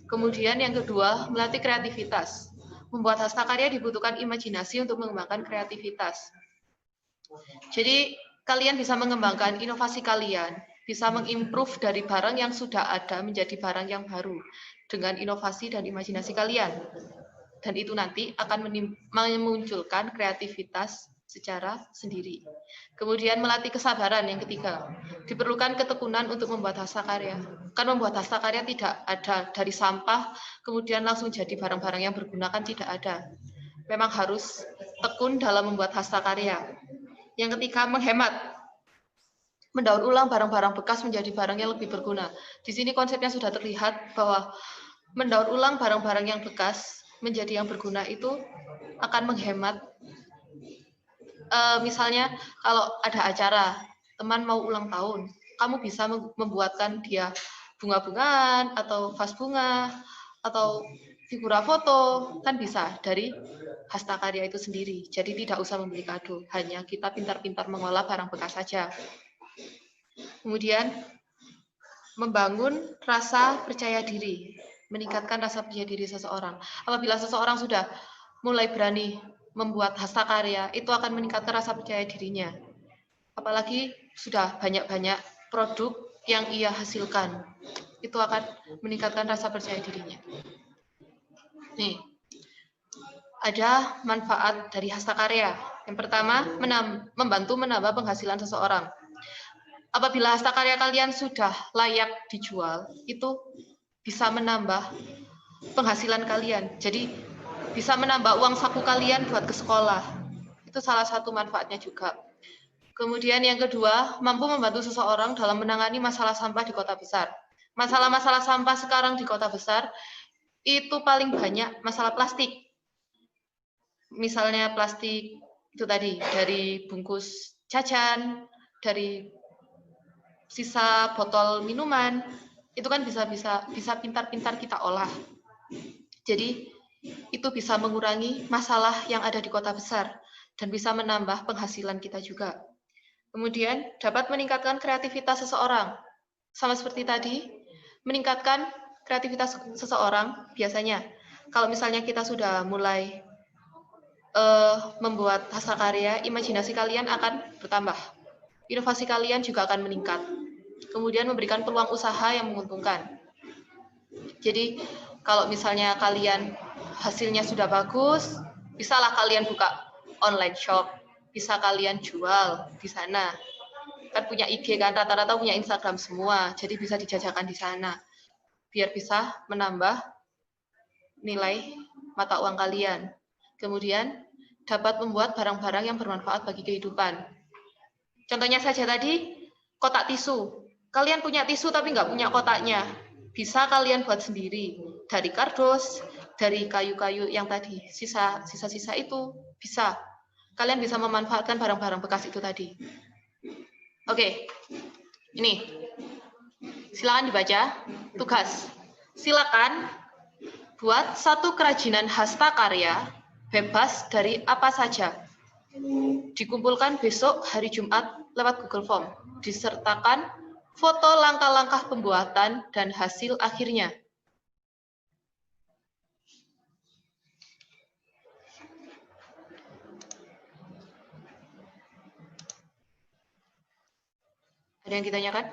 Kemudian yang kedua, melatih kreativitas. Membuat hasta karya dibutuhkan imajinasi untuk mengembangkan kreativitas. Jadi, kalian bisa mengembangkan inovasi kalian, bisa mengimprove dari barang yang sudah ada menjadi barang yang baru dengan inovasi dan imajinasi kalian. Dan itu nanti akan memunculkan kreativitas secara sendiri. Kemudian melatih kesabaran yang ketiga. Diperlukan ketekunan untuk membuat hasta karya. Kan membuat hasta karya tidak ada dari sampah, kemudian langsung jadi barang-barang yang berguna, kan tidak ada. Memang harus tekun dalam membuat hasta karya. Yang ketiga, menghemat. Mendaur ulang barang-barang bekas menjadi barang yang lebih berguna. Di sini konsepnya sudah terlihat bahwa mendaur ulang barang-barang yang bekas menjadi yang berguna itu akan menghemat. Misalnya kalau ada acara, teman mau ulang tahun, kamu bisa membuatkan dia bunga-bungaan atau vas bunga atau figura foto, kan bisa dari hasta karya itu sendiri. Jadi tidak usah membeli kado, hanya kita pintar-pintar mengolah barang bekas saja. Kemudian membangun rasa percaya diri, meningkatkan rasa percaya diri seseorang. Apabila seseorang sudah mulai berani membuat hastakarya, itu akan meningkatkan rasa percaya dirinya. Apalagi sudah banyak-banyak produk yang ia hasilkan, itu akan meningkatkan rasa percaya dirinya. Nih, ada manfaat dari hastakarya. Yang pertama, membantu menambah penghasilan seseorang. Apabila hastakarya kalian sudah layak dijual, itu bisa menambah penghasilan kalian. Jadi bisa menambah uang saku kalian buat ke sekolah. Itu salah satu manfaatnya juga. Kemudian yang kedua, mampu membantu seseorang dalam menangani masalah sampah di kota besar. Masalah-masalah sampah sekarang di kota besar itu paling banyak masalah plastik. Misalnya plastik itu tadi dari bungkus jajan, dari sisa botol minuman, itu kan bisa pintar-pintar kita olah. Jadi itu bisa mengurangi masalah yang ada di kota besar dan bisa menambah penghasilan kita juga. Kemudian dapat meningkatkan kreativitas seseorang. Sama seperti tadi, meningkatkan kreativitas seseorang biasanya. Kalau misalnya kita sudah mulai membuat hastakarya, imajinasi kalian akan bertambah. Inovasi kalian juga akan meningkat. Kemudian memberikan peluang usaha yang menguntungkan. Jadi kalau misalnya kalian hasilnya sudah bagus, bisalah kalian buka online shop, bisa kalian jual di sana. Kan punya IG kan, rata-rata punya Instagram semua, jadi bisa dijajakan di sana. Biar bisa menambah nilai mata uang kalian. Kemudian dapat membuat barang-barang yang bermanfaat bagi kehidupan. Contohnya saja tadi, kotak tisu. Kalian punya tisu tapi nggak punya kotaknya. Bisa kalian buat sendiri. Dari kardus, dari kayu-kayu yang tadi. Sisa-sisa itu bisa. Kalian bisa memanfaatkan barang-barang bekas itu tadi. Oke, ini. Silakan dibaca. Tugas. Silakan buat satu kerajinan hastakarya bebas dari apa saja. Dikumpulkan besok hari Jumat lewat Google Form. Disertakan foto langkah-langkah pembuatan dan hasil akhirnya. Ada yang ditanyakan?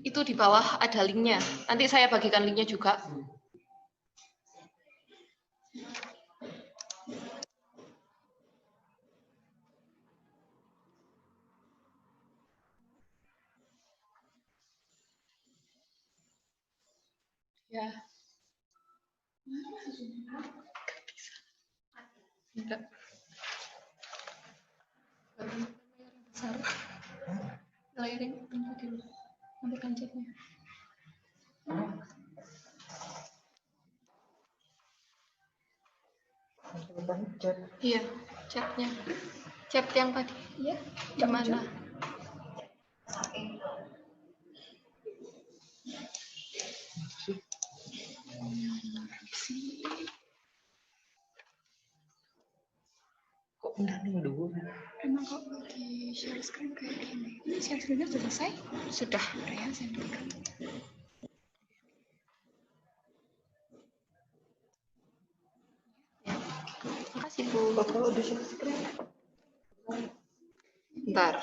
Itu di bawah ada linknya. Nanti saya bagikan linknya juga. Ya. Enggak. Besar. Layering dulu. Ambil kancetnya. Iya, catnya. Cat yang tadi. Iya. Di mana? Kok pendamping dulu? Emang kok di share screen kayak gini? Ini share screen-nya sudah selesai? Sudah. Udah ya, saya dulu. Makasih, Bu. Kalau udah share screen. Bentar.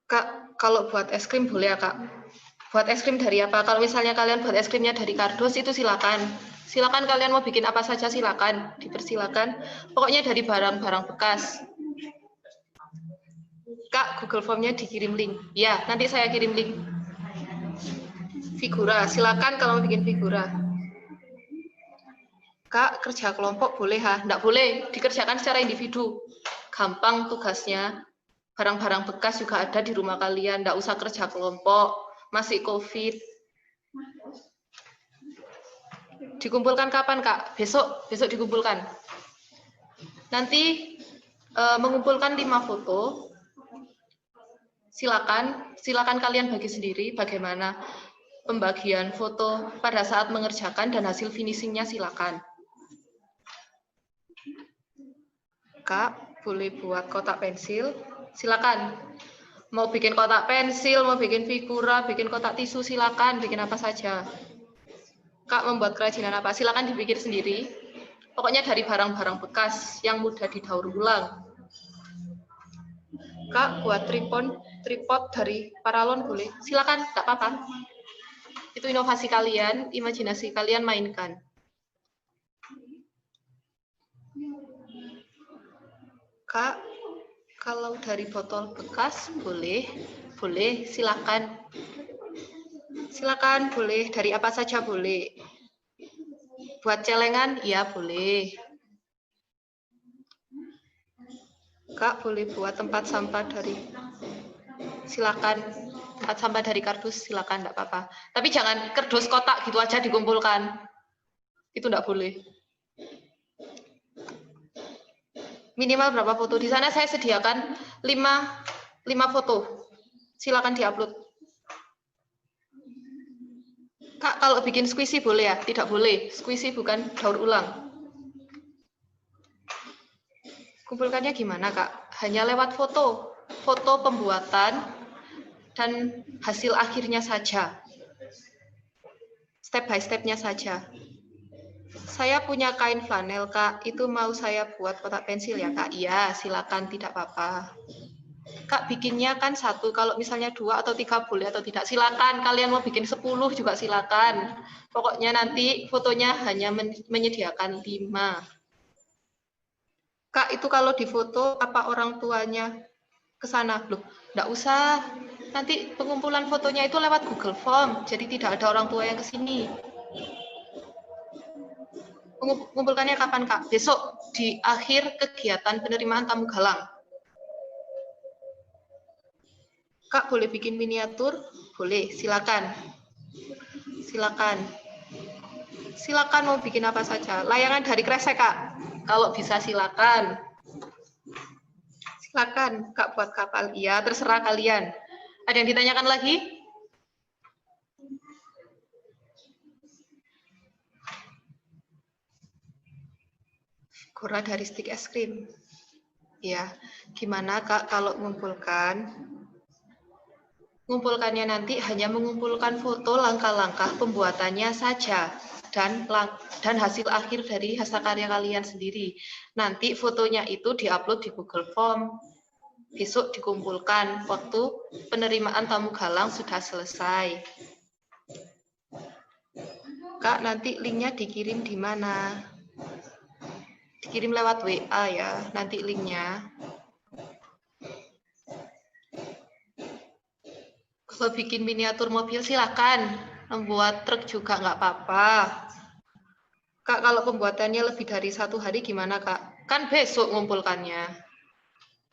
Kak, kalau buat es krim boleh ya, Kak? Buat es krim dari apa? Kalau misalnya kalian buat es krimnya dari kardus, itu silakan. Silakan kalian mau bikin apa saja, silakan. Dipersilakan. Pokoknya dari barang-barang bekas. Kak, Google Form-nya dikirim link. Ya, nanti saya kirim link. Figura, silakan kalau mau bikin figura. Kak, kerja kelompok boleh ha? Nggak boleh, dikerjakan secara individu. Gampang tugasnya. Barang-barang bekas juga ada di rumah kalian, nggak usah kerja kelompok. Masih COVID. Dikumpulkan kapan, Kak? Besok dikumpulkan. Nanti mengumpulkan 5 foto. Silakan kalian bagi sendiri bagaimana pembagian foto pada saat mengerjakan dan hasil finishingnya silakan. Kak, boleh buat kotak pensil? Silakan. Mau bikin kotak pensil, mau bikin figura, bikin kotak tisu, silakan. Bikin apa saja. Kak, membuat kerajinan apa? Silakan dipikir sendiri. Pokoknya dari barang-barang bekas yang mudah didaur ulang. Kak, buat tripod dari paralon boleh? Silakan, nggak apa-apa. Itu inovasi kalian, imajinasi kalian mainkan. Kak, kalau dari botol bekas boleh, silakan. Silakan, boleh. Dari apa saja boleh. Buat celengan, ya boleh. Kak, boleh buat tempat sampah dari, silakan. Tempat sampah dari kardus, silakan, enggak apa-apa. Tapi jangan kardus kotak gitu aja dikumpulkan. Itu enggak boleh. Minimal berapa foto? Di sana saya sediakan 5 foto. Silakan diupload. Kak, kalau bikin squishy boleh ya? Tidak boleh. Squishy bukan daur ulang. Kumpulkannya gimana, Kak? Hanya lewat foto. Foto pembuatan dan hasil akhirnya saja. Step by step-nya saja. Saya punya kain flanel, Kak. Itu mau saya buat kotak pensil ya, Kak? Iya, silakan, tidak apa-apa. Kak, bikinnya kan 1. Kalau misalnya 2 atau 3 boleh atau tidak. Silakan. Kalian mau bikin 10 juga silakan. Pokoknya nanti fotonya hanya menyediakan 5. Kak, itu kalau difoto apa orang tuanya ke sana? Loh, enggak usah. Nanti pengumpulan fotonya itu lewat Google Form. Jadi tidak ada orang tua yang ke sini. Mengumpulkannya kapan, Kak? Besok di akhir kegiatan penerimaan tamu galang. Kak, boleh bikin miniatur? Boleh, silakan. Silakan. Silakan mau bikin apa saja. Layangan dari kresek, Kak. Kalau bisa silakan. Silakan, Kak, buat kapal. Iya, terserah kalian. Ada yang ditanyakan lagi? Figura dari stik es krim. Ya, gimana, Kak, kalau ngumpulkannya nanti hanya mengumpulkan foto langkah-langkah pembuatannya saja dan hasil akhir dari hasil karya kalian sendiri. Nanti fotonya itu diupload di Google Form. Besok dikumpulkan waktu penerimaan tamu galang sudah selesai. Kak, nanti linknya dikirim di mana? Dikirim lewat WA ya, nanti linknya. Kalau bikin miniatur mobil silakan, membuat truk juga nggak apa-apa. Kak, kalau pembuatannya lebih dari 1 hari gimana, Kak? Kan besok ngumpulkannya.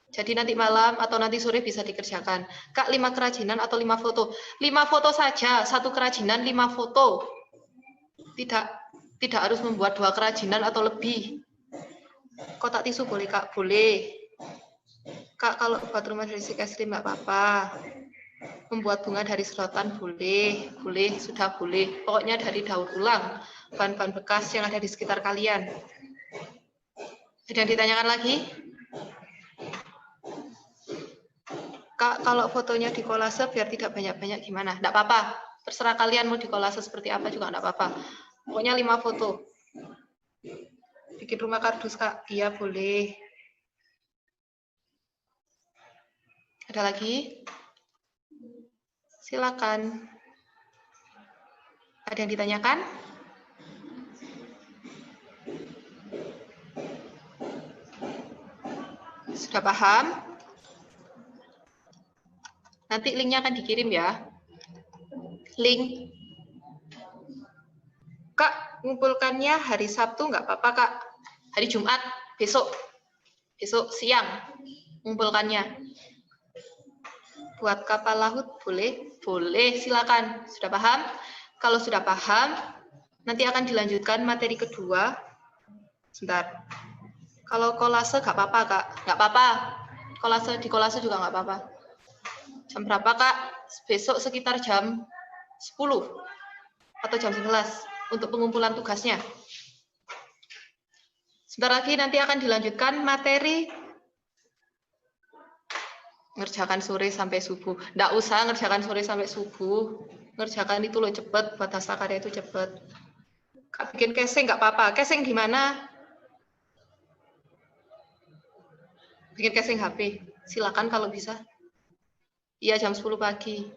Jadi nanti malam atau nanti sore bisa dikerjakan. Kak, 5 kerajinan atau 5 foto? 5 foto saja, 1 kerajinan 5 foto. Tidak harus membuat 2 kerajinan atau lebih. Kotak tisu boleh, Kak? Boleh. Kak, kalau buat rumah dari stik es krim nggak apa-apa. Membuat bunga dari sedotan boleh, sudah boleh. Pokoknya dari daur ulang, bahan-bahan bekas yang ada di sekitar kalian. Ada yang ditanyakan lagi? Kak, kalau fotonya di kolase biar tidak banyak-banyak gimana? Nggak apa-apa. Terserah kalian mau di kolase seperti apa juga nggak apa-apa. Pokoknya 5 foto. Bikin rumah kardus, Kak? Iya, boleh. Ada lagi? Silakan. Ada yang ditanyakan? Sudah paham? Nanti linknya akan dikirim ya. Link. Kak, ngumpulkannya hari Sabtu nggak apa-apa, Kak. Hari Jumat, besok. Besok siang ngumpulkannya. Buat kapal laut boleh? Boleh, silakan. Sudah paham? Kalau sudah paham, nanti akan dilanjutkan materi kedua. Sebentar. Kalau kolase nggak apa-apa, Kak. Nggak apa-apa. Di kolase juga nggak apa-apa. Jam berapa, Kak? Besok sekitar jam 10 atau jam 11 untuk pengumpulan tugasnya. Sebentar lagi nanti akan dilanjutkan materi ngerjakan sore sampai subuh. Nggak usah ngerjakan sore sampai subuh. Ngerjakan itu loh cepet, buat hasil karya itu cepet. Kak bikin casing nggak apa-apa. Casing gimana? Bikin casing HP. Silakan kalau bisa. Iya jam 10 pagi.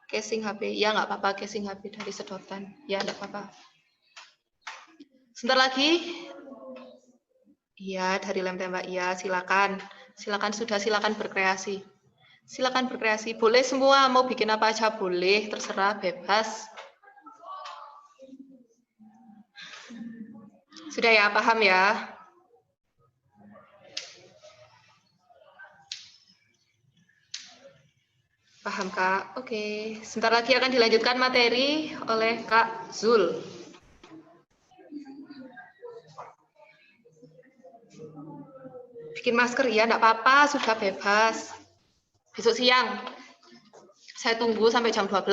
Casing HP. Ya nggak apa-apa casing HP dari sedotan. Ya nggak apa-apa. Sebentar lagi. Iya dari lem tembak. Iya silakan. Silakan sudah, silakan berkreasi. Silakan berkreasi. Boleh semua, mau bikin apa aja boleh, terserah, bebas. Sudah ya, paham ya? Paham, Kak? Oke. Sebentar lagi akan dilanjutkan materi oleh Kak Zul. Bikin masker, ya enggak apa-apa, sudah bebas. Besok siang, saya tunggu sampai jam 12.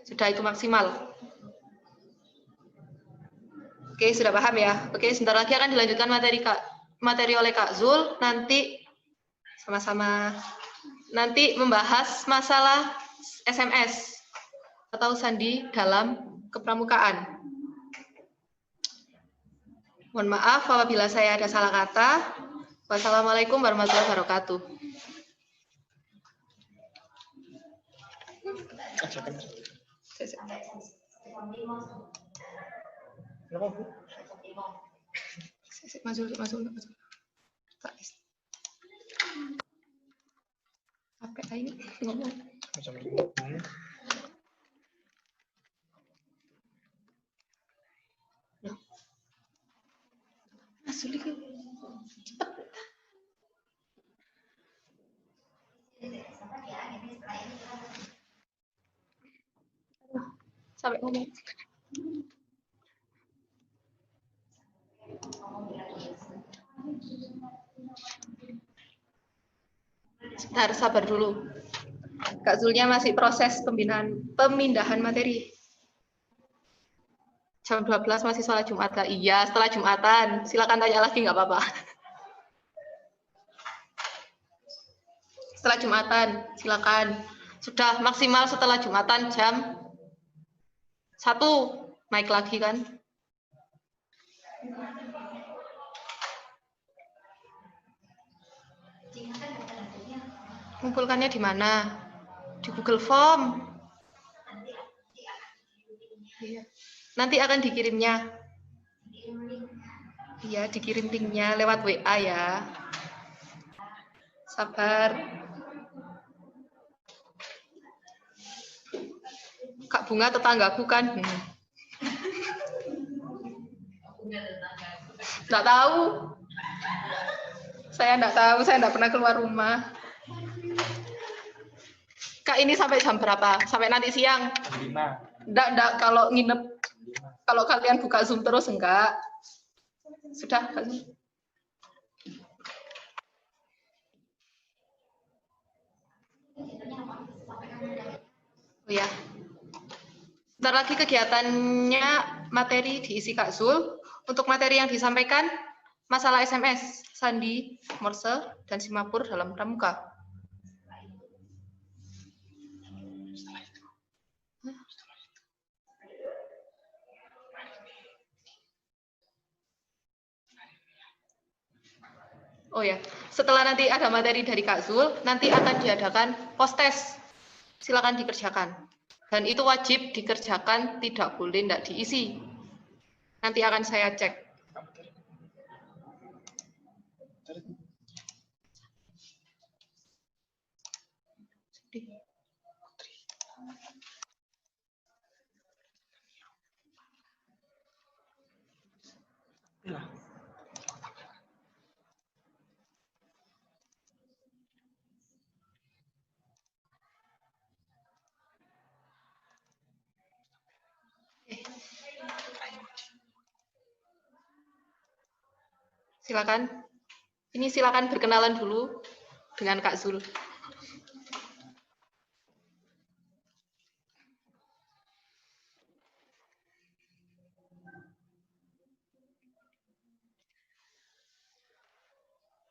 Sudah itu maksimal. Oke, sudah paham ya? Oke, sebentar lagi akan dilanjutkan materi oleh Kak Zul. Nanti sama-sama nanti membahas masalah SMS atau sandi dalam kepramukaan. Mohon maaf apabila saya ada salah kata. Wassalamualaikum warahmatullahi wabarakatuh. Masuk. Apa ini ngomong? Masuk lagi. Cepat. Sampai ngomong. Sebentar, sabar dulu. Kak Zulnya masih proses pemindahan materi. Jam 12 masih sholat Jumatan. Iya, setelah Jumatan. Silakan tanya lagi, nggak apa-apa. Setelah Jumatan, silakan. Sudah maksimal setelah Jumatan jam 1. Naik lagi kan? Kumpulkannya di mana? Di Google Form. Iya. Nanti akan dikirimnya. Iya, dikirim linknya lewat WA ya. Sabar. Kak Bunga tetanggaku kan? Nggak tahu. Saya nggak tahu, saya nggak pernah keluar rumah. Kak, ini sampai jam berapa? Sampai nanti siang? 5. Enggak, kalau nginep. Kalau kalian buka Zoom terus, enggak. Sudah, Kak Zoom. Oh ya. Sebentar lagi kegiatannya materi diisi Kak Zul. Untuk materi yang disampaikan, masalah SMS, sandi, morse, dan simapur dalam pramuka. Oh ya, setelah nanti ada materi dari Kak Zul, nanti akan diadakan post-test. Silakan dikerjakan. Dan itu wajib dikerjakan, tidak boleh tidak diisi. Nanti akan saya cek. Silakan. Ini silakan berkenalan dulu dengan Kak Zul.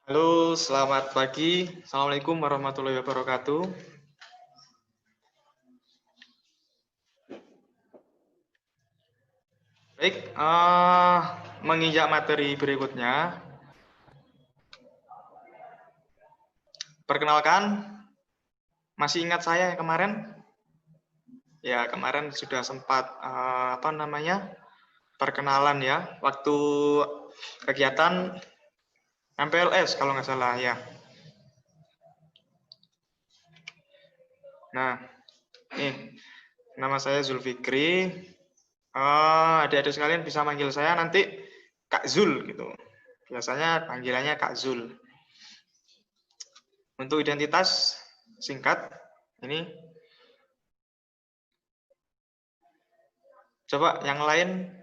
Halo, selamat pagi. Assalamualaikum warahmatullahi wabarakatuh. Baik, menginjak materi berikutnya. Perkenalkan, masih ingat saya yang kemarin? Ya, kemarin sudah sempat perkenalan ya, waktu kegiatan MPLS kalau nggak salah ya. Nah, nih nama saya Zulfikri. Adik-adik sekalian bisa manggil saya nanti Kak Zul gitu. Biasanya panggilannya Kak Zul. Untuk identitas singkat ini. Coba yang lain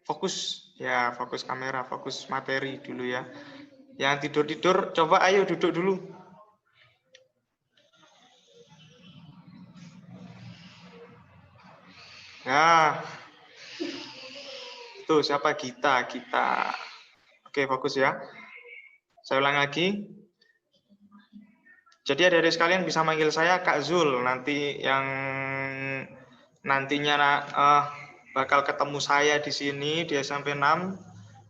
fokus ya, fokus kamera, fokus materi dulu ya. Yang tidur-tidur coba ayo duduk dulu. Nah, tuh siapa? Kita. Oke, fokus ya. Saya ulang lagi. Jadi adik-adik sekalian bisa manggil saya Kak Zul. Nanti yang nantinya bakal ketemu saya di sini di SMP 6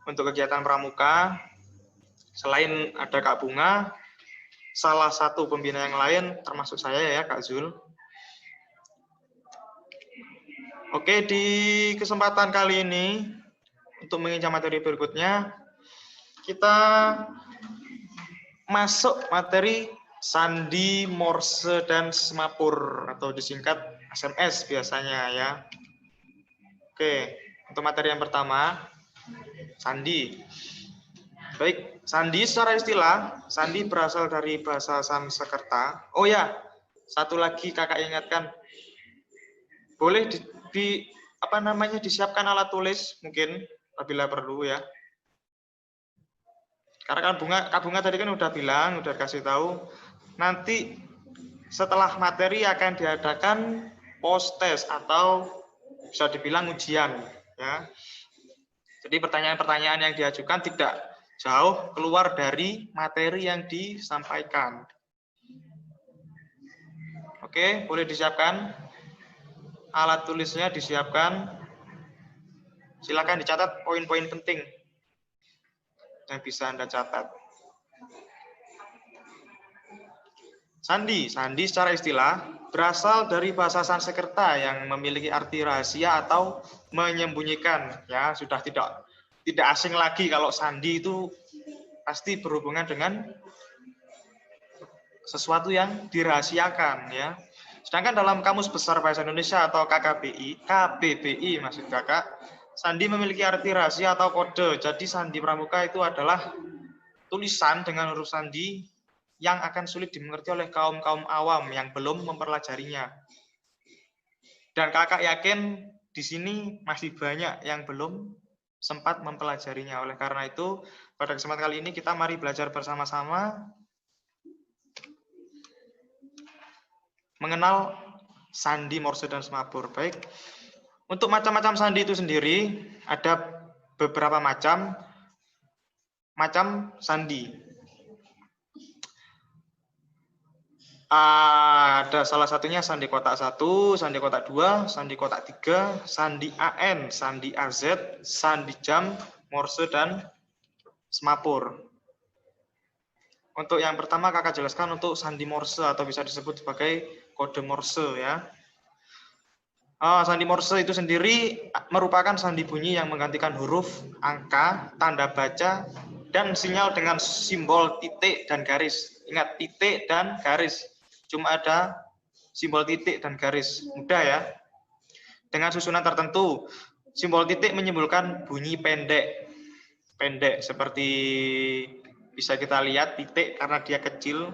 untuk kegiatan pramuka. Selain ada Kak Bunga, salah satu pembina yang lain termasuk saya ya Kak Zul. Oke, di kesempatan kali ini untuk menginjak materi berikutnya kita masuk materi sandi, morse, dan semapur atau disingkat SMS biasanya ya. Oke, untuk materi yang pertama sandi. Baik, sandi secara istilah, sandi berasal dari bahasa Sanskerta. Oh ya, satu lagi kakak ingatkan, boleh disiapkan alat tulis mungkin apabila perlu ya. Karena kan Kak Bunga tadi kan udah bilang, udah kasih tahu, nanti setelah materi akan diadakan post test atau bisa dibilang ujian ya. Jadi pertanyaan-pertanyaan yang diajukan tidak jauh keluar dari materi yang disampaikan. Oke, boleh disiapkan. Alat tulisnya disiapkan. Silakan dicatat poin-poin penting yang bisa Anda catat. Sandi secara istilah berasal dari bahasa Sanskerta yang memiliki arti rahasia atau menyembunyikan. Ya, sudah tidak asing lagi kalau sandi itu pasti berhubungan dengan sesuatu yang dirahasiakan ya. Sedangkan dalam Kamus Besar Bahasa Indonesia atau KBBI maksud kakak, sandi memiliki arti rahasia atau kode. Jadi sandi pramuka itu adalah tulisan dengan huruf sandi yang akan sulit dimengerti oleh kaum awam yang belum mempelajarinya. Dan kakak yakin di sini masih banyak yang belum sempat mempelajarinya. Oleh karena itu, pada kesempatan kali ini kita mari belajar bersama-sama mengenal sandi, morse, dan semapur. Baik, untuk macam-macam sandi itu sendiri ada beberapa macam sandi. Ada salah satunya sandi kotak 1, sandi kotak 2, sandi kotak 3, sandi AN, sandi AZ, sandi jam, morse, dan semapur. Untuk yang pertama kakak jelaskan untuk sandi morse atau bisa disebut sebagai kode morse ya. Sandi morse itu sendiri merupakan sandi bunyi yang menggantikan huruf, angka, tanda baca, dan sinyal dengan simbol titik dan garis. Ingat, titik dan garis. Cuma ada simbol titik dan garis. Mudah ya. Dengan susunan tertentu. Simbol titik menyimbolkan bunyi pendek. Pendek seperti bisa kita lihat titik karena dia kecil.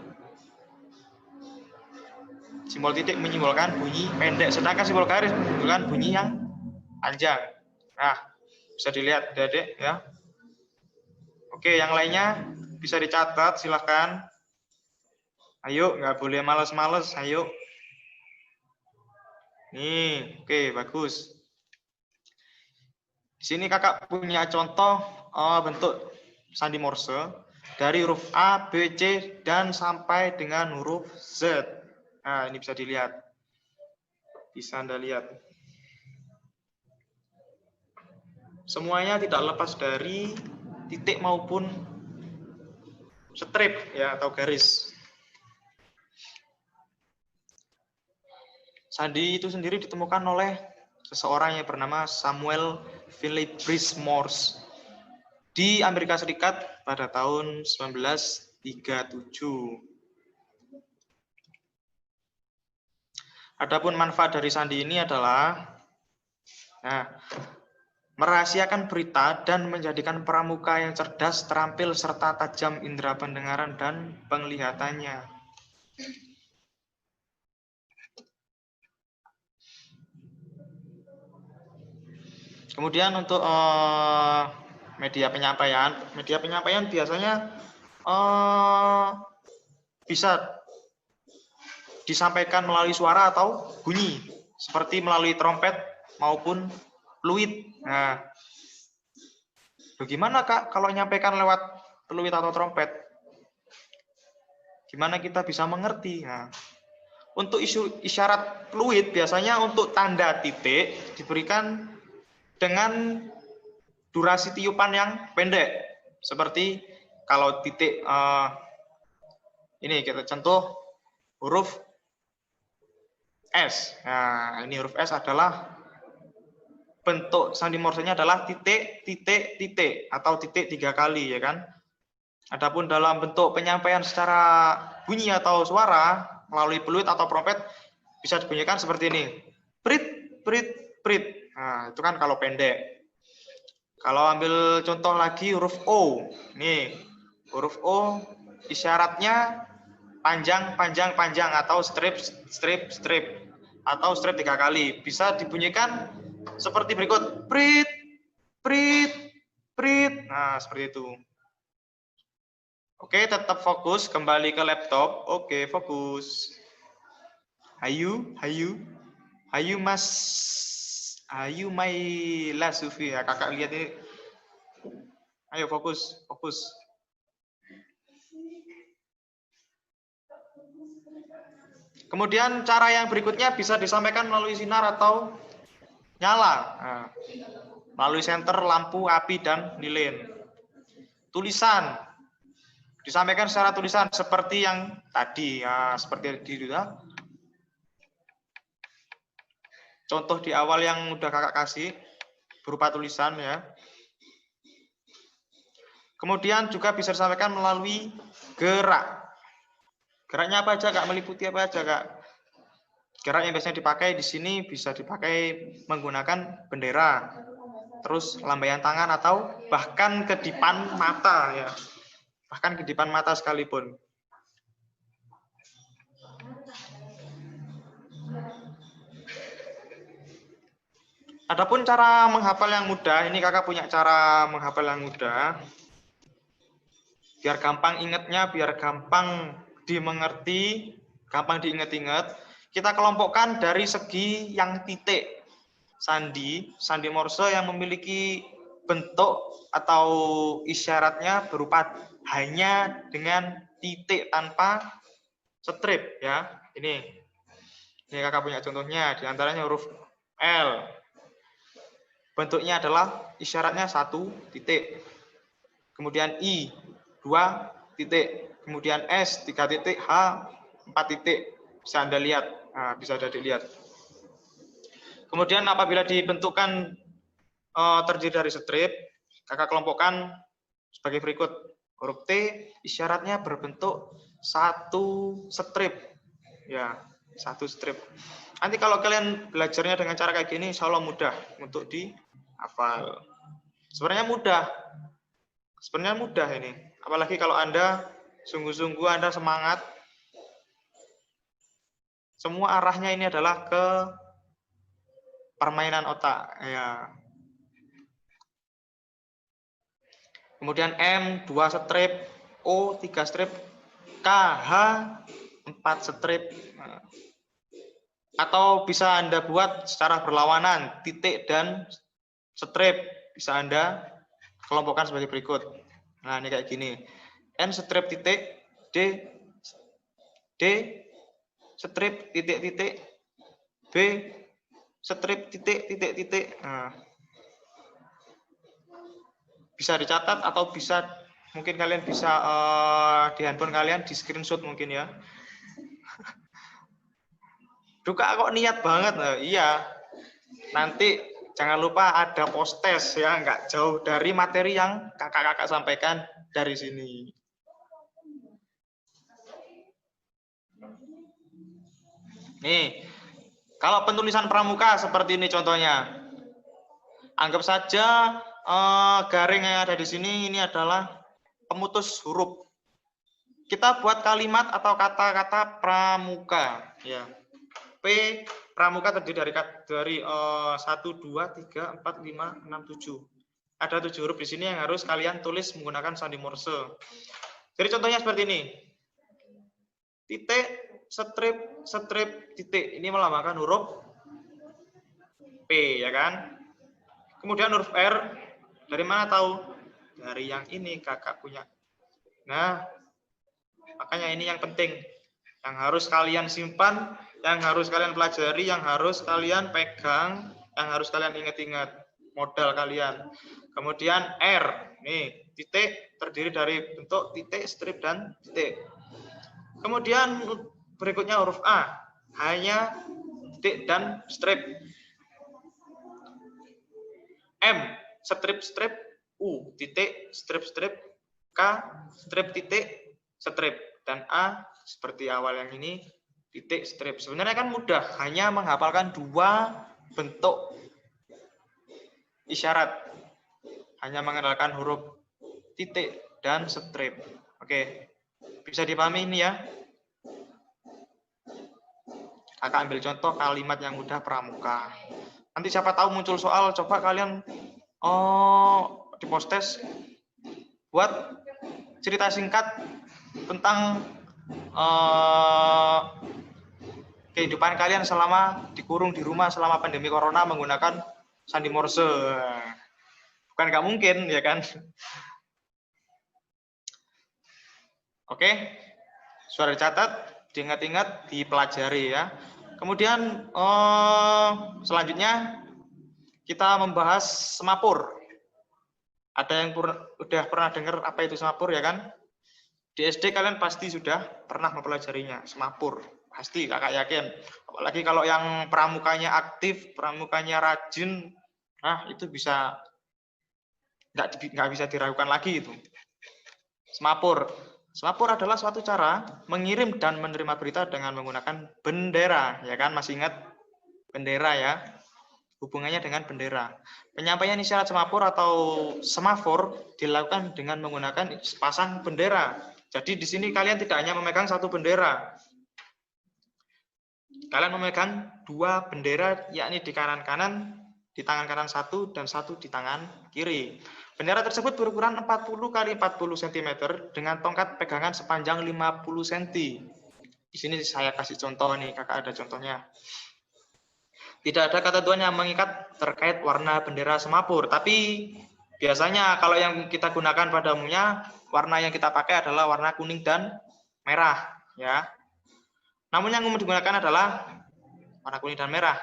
Simbol titik menyimbolkan bunyi pendek. Sedangkan simbol garis menyimbolkan bunyi yang panjang. Nah, bisa dilihat adik-adik ya. Oke, yang lainnya bisa dicatat, silahkan. Ayo, nggak boleh males-males, ayo. Nih, oke, bagus. Di sini kakak punya contoh bentuk sandi Morse dari huruf A, B, C, dan sampai dengan huruf Z. Nah, ini bisa dilihat. Bisa Anda lihat. Semuanya tidak lepas dari titik maupun strip ya atau garis. Sandi itu sendiri ditemukan oleh seseorang yang bernama Samuel Philip Brice Morse di Amerika Serikat pada tahun 1937. Adapun manfaat dari sandi ini adalah merahasiakan berita dan menjadikan pramuka yang cerdas, terampil, serta tajam indera pendengaran dan penglihatannya. Kemudian untuk media penyampaian biasanya bisa disampaikan melalui suara atau bunyi, seperti melalui trompet maupun fluid. Nah, bagaimana Kak kalau menyampaikan lewat fluid atau trompet? Gimana kita bisa mengerti? Nah, untuk isyarat fluid biasanya untuk tanda titik diberikan dengan durasi tiupan yang pendek. Seperti kalau titik ini kita contoh huruf S. Nah, ini huruf S adalah bentuk sandi Morse-nya adalah titik, titik, titik atau titik 3 kali, ya kan? Adapun dalam bentuk penyampaian secara bunyi atau suara melalui fluid atau trompet bisa dibunyikan seperti ini. Prit, prit, prit. Nah, itu kan kalau pendek. Kalau ambil contoh lagi huruf O. Nih, huruf O isyaratnya panjang, panjang, panjang atau strip, strip, strip atau strip 3 kali. Bisa dibunyikan seperti berikut. Prit, prit, prit. Nah, seperti itu. Oke, tetap fokus. Kembali ke laptop. Oke, fokus. Hayu, hayu. Hayu mas. Hayu mai la Sufi. Ya, kakak lihat ini. Ayo fokus, fokus. Kemudian cara yang berikutnya bisa disampaikan melalui sinar atau nyala. Nah, melalui senter, lampu, api, dan lilin. Tulisan. Disampaikan secara tulisan seperti yang tadi. Ya, seperti itu ya. Contoh di awal yang udah kakak kasih berupa tulisan ya. Kemudian juga bisa disampaikan melalui gerak. Geraknya apa aja Kak? Meliputi apa aja Kak? Gerak yang biasanya dipakai di sini bisa dipakai menggunakan bendera, terus lambaian tangan atau bahkan kedipan mata ya. Bahkan kedipan mata sekalipun. Adapun cara menghafal yang mudah, ini kakak punya cara menghafal yang mudah. Biar gampang ingatnya, biar gampang dimengerti, gampang diingat-ingat, kita kelompokkan dari segi yang titik. Sandi Morse yang memiliki bentuk atau isyaratnya berupa hanya dengan titik tanpa strip ya. Ini kakak punya contohnya, diantaranya huruf L. Bentuknya adalah isyaratnya 1 titik. Kemudian I 2 titik. Kemudian S 3 titik, H 4 titik. Bisa Anda lihat. Nah, bisa Anda dilihat. Kemudian apabila dibentukkan terdiri dari strip, kakak kelompokkan sebagai berikut. Huruf T isyaratnya berbentuk 1 strip. Ya, 1 strip. Nanti kalau kalian belajarnya dengan cara kayak gini, insya Allah mudah untuk dihafal. Sebenarnya mudah ini. Apalagi kalau Anda sungguh-sungguh Anda semangat. Semua arahnya ini adalah ke permainan otak. Ya. kemudian M 2 strip, O 3 strip, K, H 4 strip. Nah, atau bisa Anda buat secara berlawanan, titik dan strip. Bisa Anda kelompokkan sebagai berikut. Nah, ini kayak gini. N strip titik, D strip titik-titik, B strip titik-titik-titik. Nah, bisa dicatat atau bisa mungkin kalian bisa di handphone kalian di screenshot mungkin ya. Duka kok niat banget. Nah, iya. Nanti jangan lupa ada post-test ya, nggak jauh dari materi yang kakak-kakak sampaikan dari sini. Nih, kalau penulisan pramuka seperti ini contohnya. Anggap saja garing yang ada di sini ini adalah pemutus huruf. Kita buat kalimat atau kata-kata pramuka. Ya. P pramuka terdiri dari 1, 2, 3, 4, 5, 6, 7. Ada 7 huruf di sini yang harus kalian tulis menggunakan sandi Morse. Jadi contohnya seperti ini. Titik, strip, titik. Ini melambangkan huruf P, ya kan? Kemudian huruf R, dari mana tahu? Dari yang ini kakak punya. Nah, makanya ini yang penting. Yang harus kalian simpan, yang harus kalian pelajari, yang harus kalian pegang, yang harus kalian ingat-ingat modal kalian. Kemudian R, nih titik terdiri dari bentuk titik, strip dan titik. Kemudian berikutnya huruf A, hanya titik dan strip. M, strip, U, titik, strip, K, strip, titik, strip, dan A seperti awal yang ini, titik, strip. Sebenarnya kan mudah, hanya menghafalkan 2 bentuk isyarat. Hanya mengenalkan huruf titik dan strip. Oke, bisa dipahami ini ya? Kakak ambil contoh kalimat yang mudah pramuka. Nanti siapa tahu muncul soal, coba kalian di post-test buat cerita singkat tentang kehidupan kalian selama dikurung di rumah selama pandemi corona menggunakan sandi Morse. Bukan nggak mungkin, ya kan? Oke, sudah dicatat, diingat-ingat, dipelajari ya. Kemudian selanjutnya kita membahas semapur. Ada yang udah pernah dengar apa itu semapur ya kan? Di SD kalian pasti sudah pernah mempelajarinya, semapur. Pasti kakak yakin. Apalagi kalau yang pramukanya aktif, pramukanya rajin, nah itu bisa nggak bisa diragukan lagi itu. Semapur. Semapur adalah suatu cara mengirim dan menerima berita dengan menggunakan bendera, ya kan? Masih ingat bendera ya? Hubungannya dengan bendera. Penyampaian isyarat semapur atau semafor dilakukan dengan menggunakan sepasang bendera. Jadi di sini kalian tidak hanya memegang satu bendera. Kalian memegang 2 bendera, yakni di kanan kanan, di tangan kanan 1 dan 1 di tangan kiri. Bendera tersebut berukuran 40 x 40 cm dengan tongkat pegangan sepanjang 50 cm. Di sini saya kasih contoh nih, kakak ada contohnya. Tidak ada ketentuan yang mengikat terkait warna bendera semapur, tapi biasanya kalau yang kita gunakan pada umumnya warna yang kita pakai adalah warna kuning dan merah, ya. Namun yang umum digunakan adalah warna kuning dan merah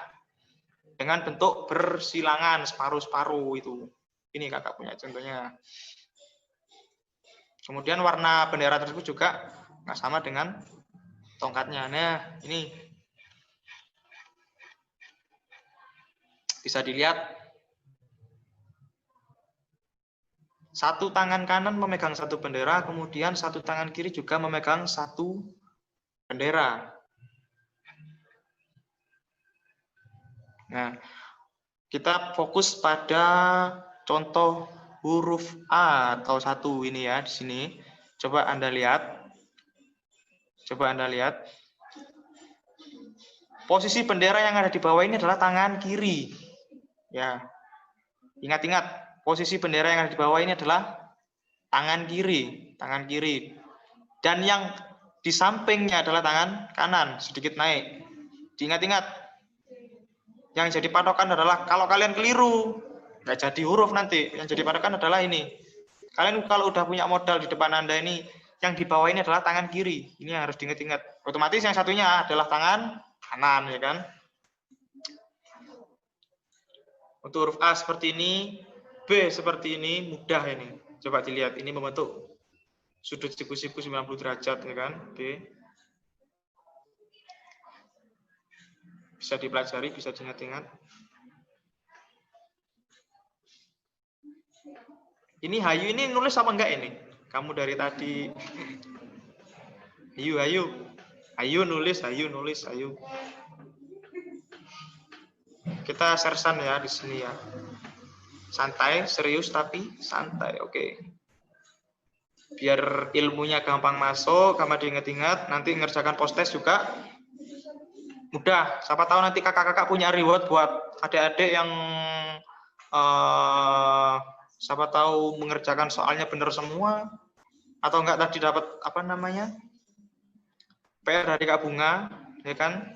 dengan bentuk bersilangan separuh-separuh itu. Ini kakak punya contohnya. Kemudian warna bendera tersebut juga nggak sama dengan tongkatnya. Nah, ini bisa dilihat, satu tangan kanan memegang satu bendera, kemudian satu tangan kiri juga memegang satu bendera. Nah, kita fokus pada contoh huruf A atau 1 ini ya di sini. Coba Anda lihat. Posisi bendera yang ada di bawah ini adalah tangan kiri. Ya, ingat-ingat, posisi bendera yang ada di bawah ini adalah tangan kiri. Dan yang di sampingnya adalah tangan kanan, sedikit naik. Diingat-ingat. Yang jadi patokan adalah kalau kalian keliru, nggak jadi huruf nanti. Yang jadi patokan adalah ini. Kalian kalau udah punya modal di depan Anda ini, yang di bawah ini adalah tangan kiri. Ini yang harus diingat-ingat. Otomatis yang satunya adalah tangan kanan, ya kan? Untuk huruf A seperti ini, B seperti ini, mudah ini. Coba dilihat, ini membentuk sudut siku-siku 90 derajat, ya kan? B. Bisa dipelajari, bisa diingat-ingat. Ini Hayu ini nulis apa enggak ini? Kamu dari tadi. Hayu nulis. Kita sersan ya di sini ya. Santai, serius tapi santai. Oke. Biar ilmunya gampang masuk, gampang diingat-ingat, nanti ngerjakan post-test juga mudah. Siapa tahu nanti kakak-kakak punya reward buat adik-adik yang siapa tahu mengerjakan soalnya benar semua, atau enggak tadi dapat apa namanya PR dari Kak Bunga, ya kan?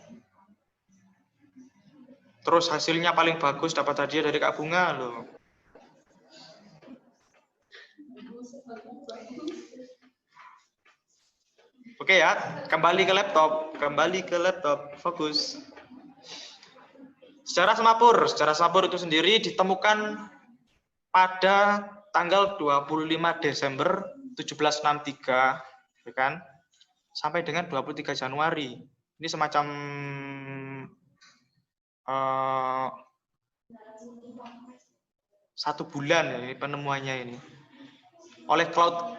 Terus hasilnya paling bagus dapat hadiah dari Kak Bunga loh. Oke ya, kembali ke laptop, fokus. Sejarah Semapur itu sendiri ditemukan pada tanggal 25 Desember 1763, ya kan? Sampai dengan 23 Januari. Ini semacam satu bulan ya penemuannya ini. Oleh Claude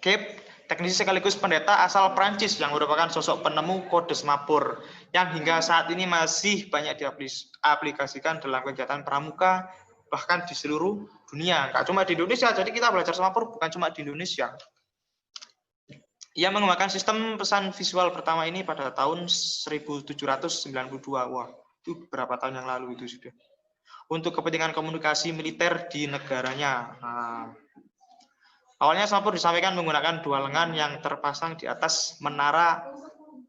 Cape, teknisi sekaligus pendeta asal Prancis yang merupakan sosok penemu kode semapur yang hingga saat ini masih banyak diaplikasikan dalam kegiatan pramuka bahkan di seluruh dunia. Nggak cuma di Indonesia, jadi kita belajar semapur bukan cuma di Indonesia. Ia mengembangkan sistem pesan visual pertama ini pada tahun 1792. Wah, itu berapa tahun yang lalu itu sudah. Untuk kepentingan komunikasi militer di negaranya. Nah, awalnya semapur disampaikan menggunakan dua lengan yang terpasang di atas menara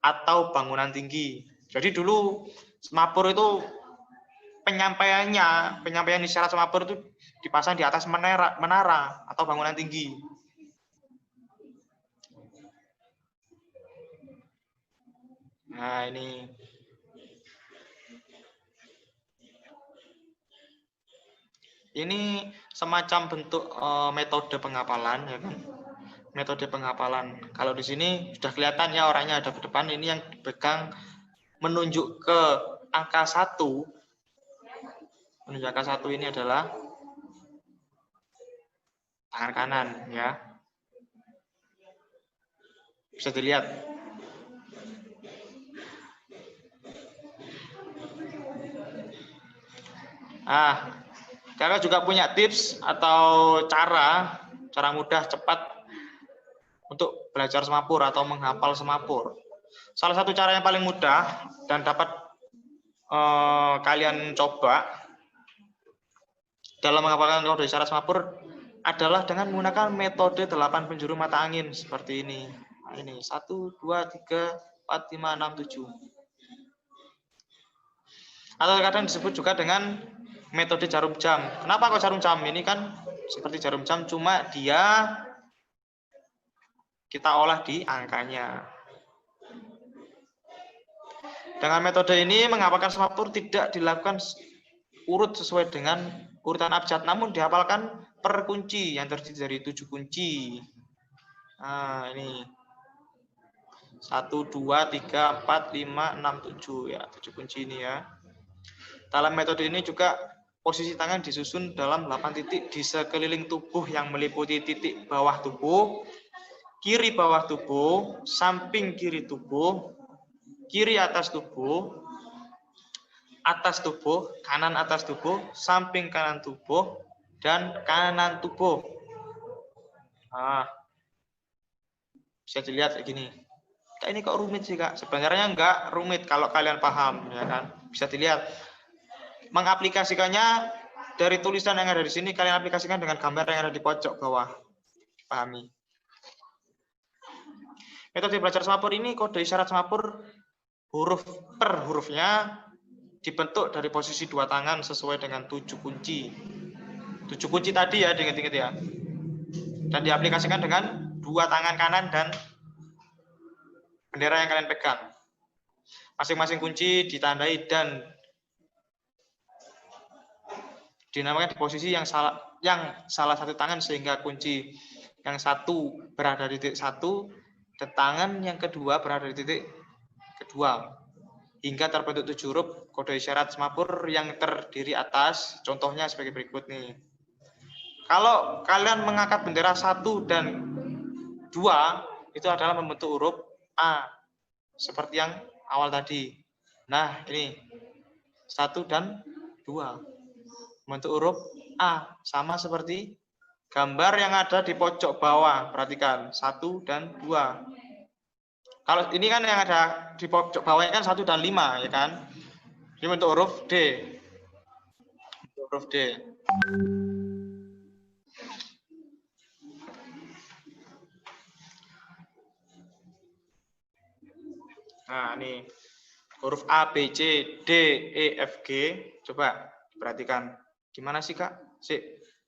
atau bangunan tinggi. Jadi dulu semapur itu penyampaian isyarat semapur itu dipasang di atas menara atau bangunan tinggi. Nah, ini semacam bentuk metode penghafalan, ya kan? Metode penghafalan. Kalau di sini sudah kelihatan ya orangnya ada di depan. Ini yang dipegang menunjuk ke angka 1. Menunjuk angka 1 ini adalah tangan kanan, ya. Bisa dilihat. Kakak juga punya tips atau cara mudah cepat untuk belajar semapur atau menghafal semapur. Salah satu cara yang paling mudah dan dapat kalian coba dalam menghafalkan kode isyarat semapur adalah dengan menggunakan metode 8 penjuru mata angin seperti ini. Nah, ini 1, 2, 3, 4, 5, 6, 7. Atau kadang disebut juga dengan metode jarum jam. Kenapa kok jarum jam? Ini kan seperti jarum jam, cuma dia kita olah di angkanya. Dengan metode ini menghafalkan semapur tidak dilakukan urut sesuai dengan urutan abjad, namun dihafalkan per kunci yang terdiri dari 7 kunci. Nah, ini 1, 2, 3, 4, 5, 6, 7 ya, 7 kunci ini ya. Dalam metode ini juga posisi tangan disusun dalam 8 titik di sekeliling tubuh yang meliputi titik bawah tubuh, kiri bawah tubuh, samping kiri tubuh, kiri atas tubuh, kanan atas tubuh, samping kanan tubuh, dan kanan tubuh. Nah, bisa dilihat kayak gini. Ini kok rumit sih, Kak? Sebenarnya enggak rumit kalau kalian paham, ya kan? Bisa dilihat. Mengaplikasikannya dari tulisan yang ada di sini, kalian aplikasikan dengan gambar yang ada di pojok bawah. dipahami. Metode belajar semapur ini kode isyarat semapur huruf per hurufnya dibentuk dari posisi dua tangan sesuai dengan 7 kunci. 7 kunci tadi ya, diingat-ingat ya. Dan diaplikasikan dengan dua tangan kanan dan bendera yang kalian pegang. Masing-masing kunci ditandai dan dinamakan di posisi yang salah satu tangan, sehingga kunci yang satu berada di titik satu dan tangan yang kedua berada di titik kedua, hingga terbentuk 7 huruf kode isyarat semapur yang terdiri atas. Contohnya sebagai berikut nih. Kalau kalian mengangkat bendera 1 dan 2 itu adalah membentuk huruf A seperti yang awal tadi. Nah, ini 1 dan 2 membentuk huruf A, sama seperti gambar yang ada di pojok bawah. Perhatikan, 1 dan 2. Kalau ini kan yang ada di pojok bawahnya kan 1 dan 5, ya kan? Ini bentuk huruf D. Bentuk huruf D. Nah, ini huruf A, B, C, D, E, F, G. Coba perhatikan. Gimana sih, Kak?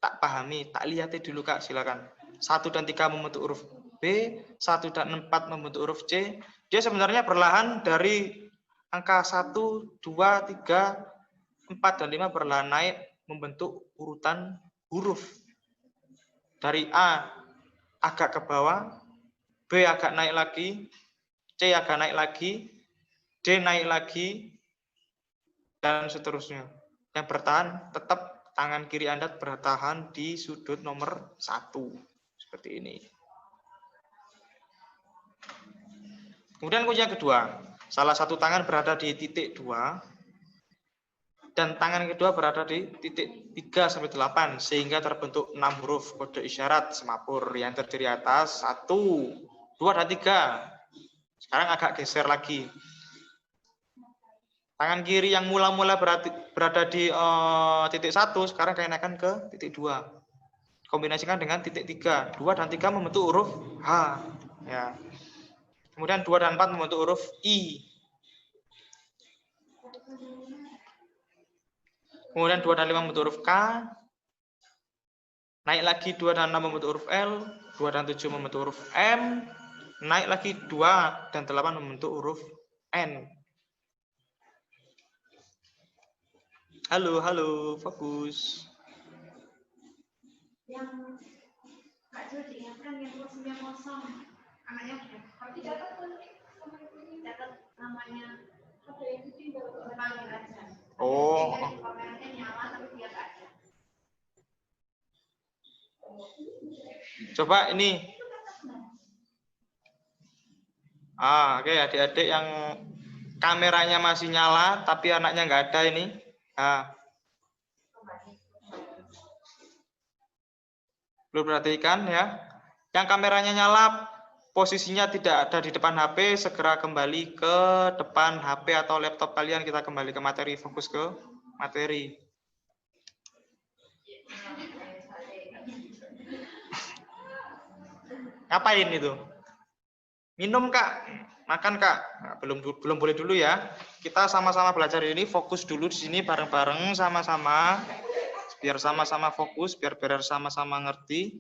Tak pahami, tak lihatnya dulu, Kak. Silakan. 1 dan 3 membentuk huruf B, 1 dan 4 membentuk huruf C. Dia sebenarnya perlahan dari angka 1, 2, 3, 4, dan 5 perlahan naik membentuk urutan huruf. Dari A agak ke bawah, B agak naik lagi, C agak naik lagi, D naik lagi, dan seterusnya. Yang bertahan tetap tangan kiri Anda bertahan di sudut nomor 1. Seperti ini. Kemudian kunci yang kedua. Salah satu tangan berada di titik 2. Dan tangan kedua berada di titik 3 sampai 8. Sehingga terbentuk 6 huruf kode isyarat semapur yang terdiri atas 1, 2, dan 3. Sekarang agak geser lagi. Tangan kiri yang mula-mula berada di titik 1, sekarang kalian naikkan ke titik 2. Kombinasikan dengan titik 3. 2 dan 3 membentuk huruf H. Ya. Kemudian 2 dan 4 membentuk huruf I. Kemudian 2 dan 5 membentuk huruf K. Naik lagi 2 dan 6 membentuk huruf L. 2 dan 7 membentuk huruf M. Naik lagi 2 dan 8 membentuk huruf N. Halo, fokus. Yang Kak Jo diingatkan yang kursinya kosong, anaknya catat namanya, panggil aja. Oh. Kameranya nyala tapi dia nggak ada. Coba ini. Oke, adik-adik yang kameranya masih nyala tapi anaknya nggak ada ini. Belum perhatikan ya. Yang kameranya nyala, posisinya tidak ada di depan HP, segera kembali ke depan HP atau laptop kalian. Kita kembali ke materi, fokus ke materi. Ngapain itu? Minum, Kak. Makan, Kak. Nah, belum boleh dulu ya. Kita sama-sama belajar ini, fokus dulu di sini bareng-bareng sama-sama. Biar sama-sama fokus, biar sama-sama ngerti.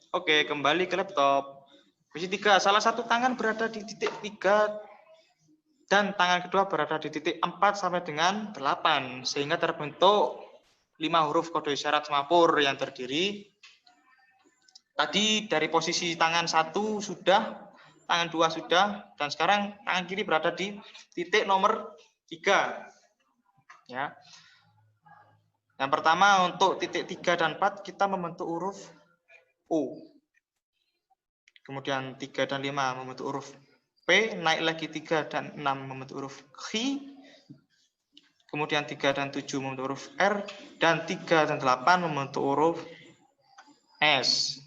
Oke, kembali ke laptop. Posisi 3, salah satu tangan berada di titik 3 dan tangan kedua berada di titik 4 sampai dengan 8, sehingga terbentuk 5 huruf kode isyarat semapur yang terdiri tadi dari posisi tangan 1 sudah, tangan 2 sudah, dan sekarang tangan kiri berada di titik nomor 3. Ya. Yang pertama untuk titik 3 dan 4 kita membentuk huruf O. Kemudian 3 dan 5 membentuk huruf P, naik lagi 3 dan 6 membentuk huruf Q. Kemudian 3 dan 7 membentuk huruf R, dan 3 dan 8 membentuk huruf S.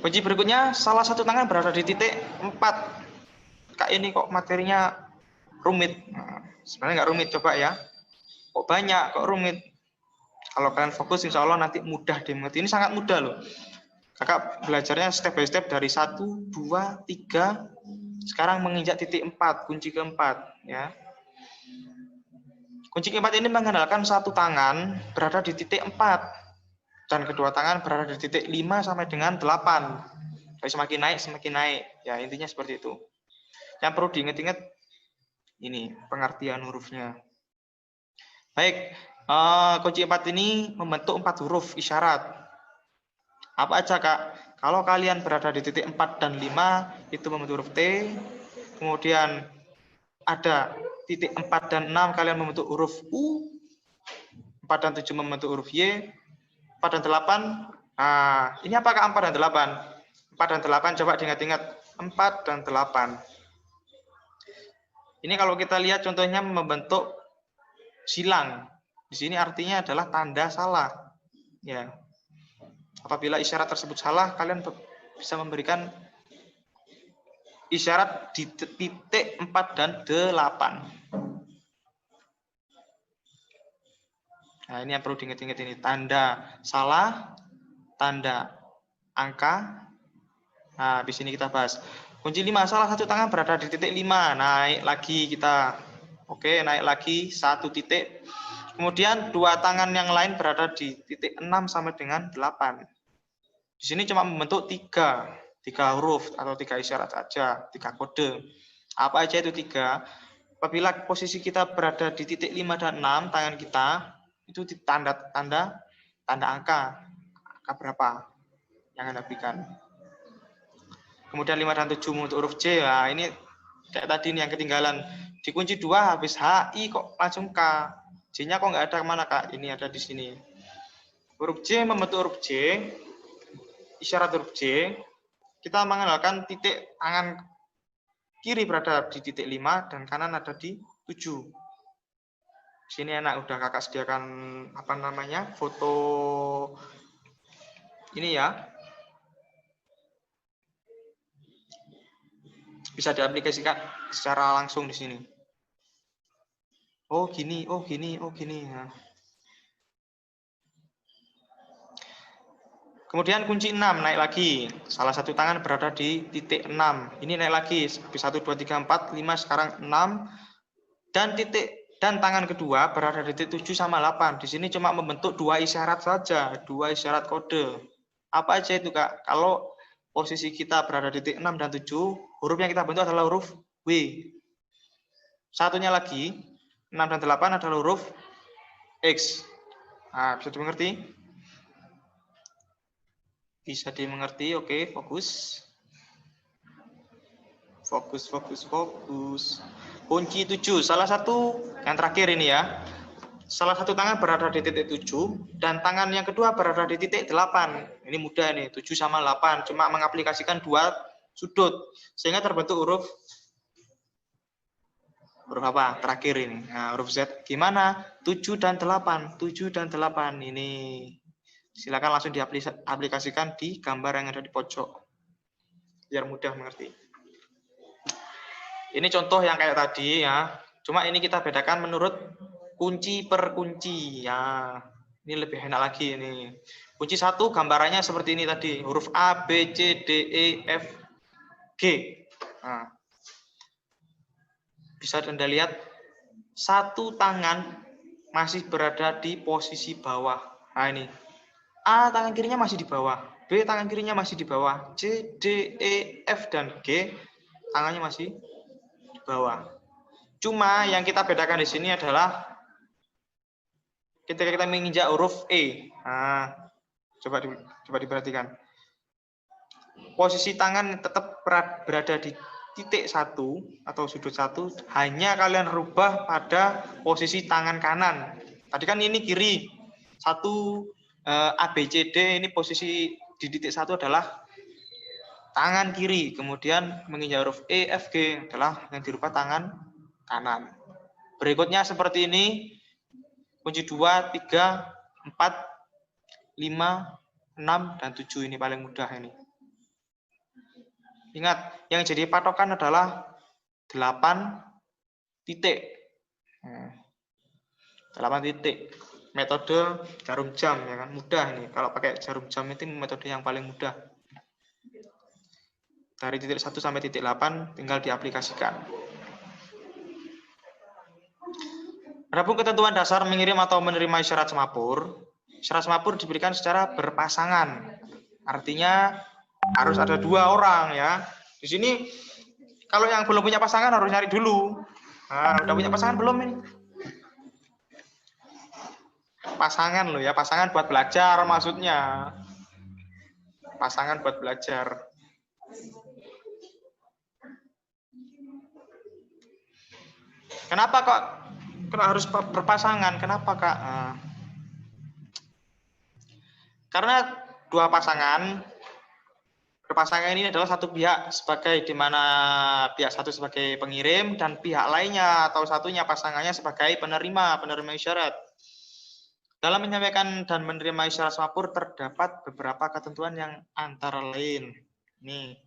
Kunci berikutnya, salah satu tangan berada di titik 4. Kak, ini kok materinya rumit. Nah, sebenarnya nggak rumit, coba ya. Kok banyak, kok rumit. Kalau kalian fokus, insya Allah nanti mudah dimengerti. Ini sangat mudah loh. Kakak belajarnya step by step dari 1, 2, 3. Sekarang menginjak titik 4, kunci keempat. Ya. Kunci keempat ini mengandalkan satu tangan berada di titik 4. Dan kedua tangan berada di titik 5 sampai dengan 8. Jadi semakin naik, semakin naik. Ya, intinya seperti itu. Yang perlu diingat-ingat, ini pengertian hurufnya. Baik, kunci 4 ini membentuk 4 huruf isyarat. Apa aja, Kak? Kalau kalian berada di titik 4 dan 5, itu membentuk huruf T. Kemudian ada titik 4 dan 6, kalian membentuk huruf U. 4 dan 7 membentuk huruf Y. 4 dan 8. Nah, ini apakah 4 dan 8? 4 dan 8, coba diingat-ingat. 4 dan 8. Ini kalau kita lihat contohnya membentuk silang. Di sini artinya adalah tanda salah. Ya. Apabila isyarat tersebut salah, kalian bisa memberikan isyarat di titik 4 dan 8. Nah, ini yang perlu diingat-ingat ini. Tanda salah, tanda angka. Nah, di sini kita bahas. Kunci 5, salah satu tangan berada di titik 5. Naik lagi kita. Oke, naik lagi 1 titik. Kemudian 2 tangan yang lain berada di titik 6 sampai dengan 8. Di sini cuma membentuk 3 huruf atau 3 isyarat saja, 3 kode. Apa aja itu 3? Apabila posisi kita berada di titik 5 dan 6, tangan kita itu di tanda angka. Angka berapa yang Anda berikan. Kemudian 5 dan 7 untuk huruf J. Nah, ini kayak tadi nih yang ketinggalan. Di kunci 2 habis HI kok langsung K. J-nya kok nggak ada kemana, Kak? Ini ada di sini. Huruf J membentuk huruf J. Isyarat huruf J, kita mengandalkan titik tangan kiri berada di titik 5 dan kanan ada di 7. Sini enak, udah kakak sediakan apa namanya foto ini ya. Bisa diaplikasikan secara langsung di sini. Oh gini, oh gini, oh gini. Nah. Kemudian kunci 6 naik lagi. Salah satu tangan berada di titik 6. Ini naik lagi. Habis 1, 2, 3, 4, 5, sekarang 6. Dan tangan kedua berada di titik 7 sama 8. Di sini cuma membentuk 2 isyarat saja. 2 isyarat kode. Apa aja itu, Kak? Kalau posisi kita berada di titik 6 dan 7, huruf yang kita bentuk adalah huruf W. Satunya lagi, 6 dan 8 adalah huruf X. Nah, bisa dimengerti? Bisa dimengerti, oke, fokus. Fokus. Kunci 7, salah satu, yang terakhir ini ya. Salah satu tangan berada di titik 7, dan tangan yang kedua berada di titik 8. Ini mudah nih, 7 sama 8. Cuma mengaplikasikan 2 sudut. Sehingga terbentuk huruf apa? Terakhir ini. Nah, huruf Z. Gimana? 7 dan 8. 7 dan 8. Ini. Silakan langsung diaplikasikan di gambar yang ada di pojok biar mudah mengerti. Ini contoh yang kayak tadi ya. Cuma ini kita bedakan menurut kunci per kunci ya. Ini lebih enak lagi ini. Kunci 1 gambarannya seperti ini tadi, huruf A, B, C, D, E, F, G. Nah. Bisa Anda lihat satu tangan masih berada di posisi bawah. Nah ini. A tangan kirinya masih di bawah, B tangan kirinya masih di bawah, C, D, E, F, dan G tangannya masih di bawah. Cuma yang kita bedakan di sini adalah ketika kita menginjak huruf E. Nah, coba diperhatikan. Posisi tangan tetap berada di titik 1 atau sudut 1, hanya kalian rubah pada posisi tangan kanan. Tadi kan ini kiri, 1 A, B, C, D, ini posisi di titik 1 adalah tangan kiri, kemudian menginjak huruf E, F, G adalah yang dirubah tangan kanan. Berikutnya seperti ini, kunci 2, 3, 4, 5, 6, dan 7 ini paling mudah ini. Ingat, yang jadi patokan adalah 8 titik. 8 titik. metode jarum jam ya kan, mudah nih. Kalau pakai jarum jam itu metode yang paling mudah. Dari titik 1 sampai titik 8 tinggal diaplikasikan. Adapun ketentuan dasar mengirim atau menerima isyarat semapur. Isyarat semapur diberikan secara berpasangan. Artinya harus ada 2 orang ya. Di sini kalau yang belum punya pasangan harus nyari dulu. Nah, udah punya pasangan belum ini? Pasangan loh ya, pasangan buat belajar maksudnya. Pasangan buat belajar. Kenapa kok harus berpasangan? Kenapa Kak? Karena 2 pasangan berpasangan ini adalah satu pihak sebagai, di mana pihak satu sebagai pengirim dan pihak lainnya atau satunya pasangannya sebagai penerima isyarat. Dalam menyampaikan dan menerima isyarat semapur terdapat beberapa ketentuan yang antara lain. Nih.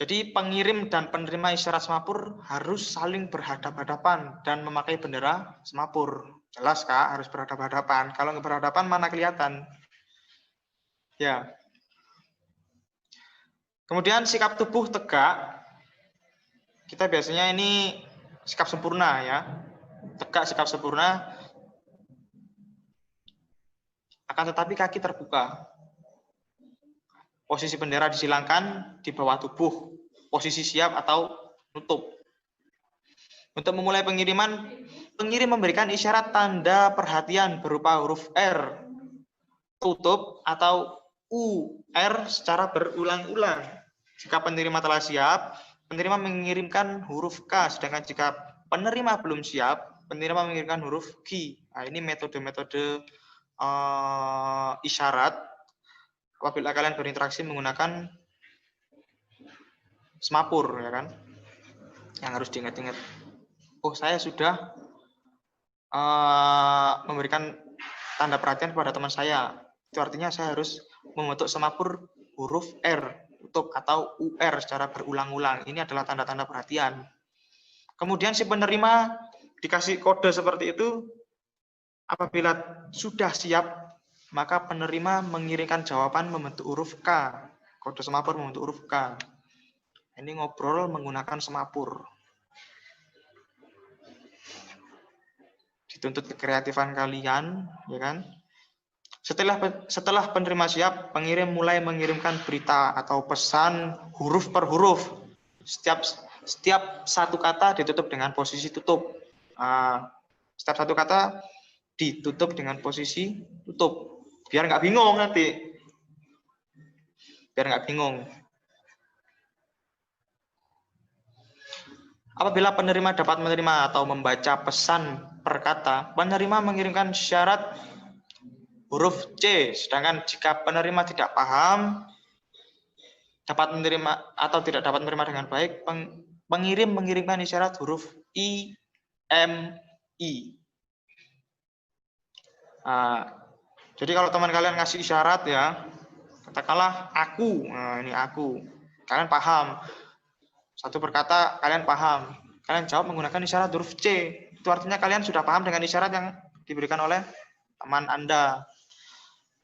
Jadi pengirim dan penerima isyarat semapur harus saling berhadap-hadapan dan memakai bendera semapur. Jelas Kak, harus berhadap-hadapan. Kalau nggak berhadapan mana kelihatan. Ya. Kemudian sikap tubuh tegak. Kita biasanya ini sikap sempurna ya. Tegak sikap sempurna. Akan tetapi kaki terbuka. Posisi bendera disilangkan di bawah tubuh, posisi siap atau nutup. Untuk memulai pengiriman, pengirim memberikan isyarat tanda perhatian berupa huruf R, tutup atau UR secara berulang-ulang. Jika penerima telah siap, penerima mengirimkan huruf K, sedangkan jika penerima belum siap, penerima mengirimkan huruf Q. Nah, ini metode-metode isyarat apabila kalian berinteraksi menggunakan semapur, ya kan? Yang harus diingat-ingat. Oh, saya sudah memberikan tanda perhatian kepada teman saya. Itu artinya saya harus membentuk semapur huruf R, tutup atau UR secara berulang-ulang. Ini adalah tanda-tanda perhatian. Kemudian si penerima dikasih kode seperti itu. Apabila sudah siap, maka penerima mengirimkan jawaban membentuk huruf K. Kode semapur membentuk huruf K. Ini ngobrol menggunakan semapur. Dituntut kekreatifan kalian, ya kan? Setelah penerima siap, pengirim mulai mengirimkan berita atau pesan huruf per huruf. Setiap satu kata ditutup dengan posisi tutup. Setiap satu kata ditutup dengan posisi tutup. Biar nggak bingung nanti. Biar nggak bingung. Apabila penerima dapat menerima atau membaca pesan per kata, penerima mengirimkan syarat huruf C. Sedangkan jika penerima tidak paham, dapat menerima atau tidak dapat menerima dengan baik, pengirim mengirimkan isyarat huruf I, M, I. Jadi kalau teman kalian ngasih isyarat ya, katakanlah aku, nah ini aku, kalian paham. Satu berkata kalian paham, kalian jawab menggunakan isyarat huruf C. Itu artinya kalian sudah paham dengan isyarat yang diberikan oleh teman Anda.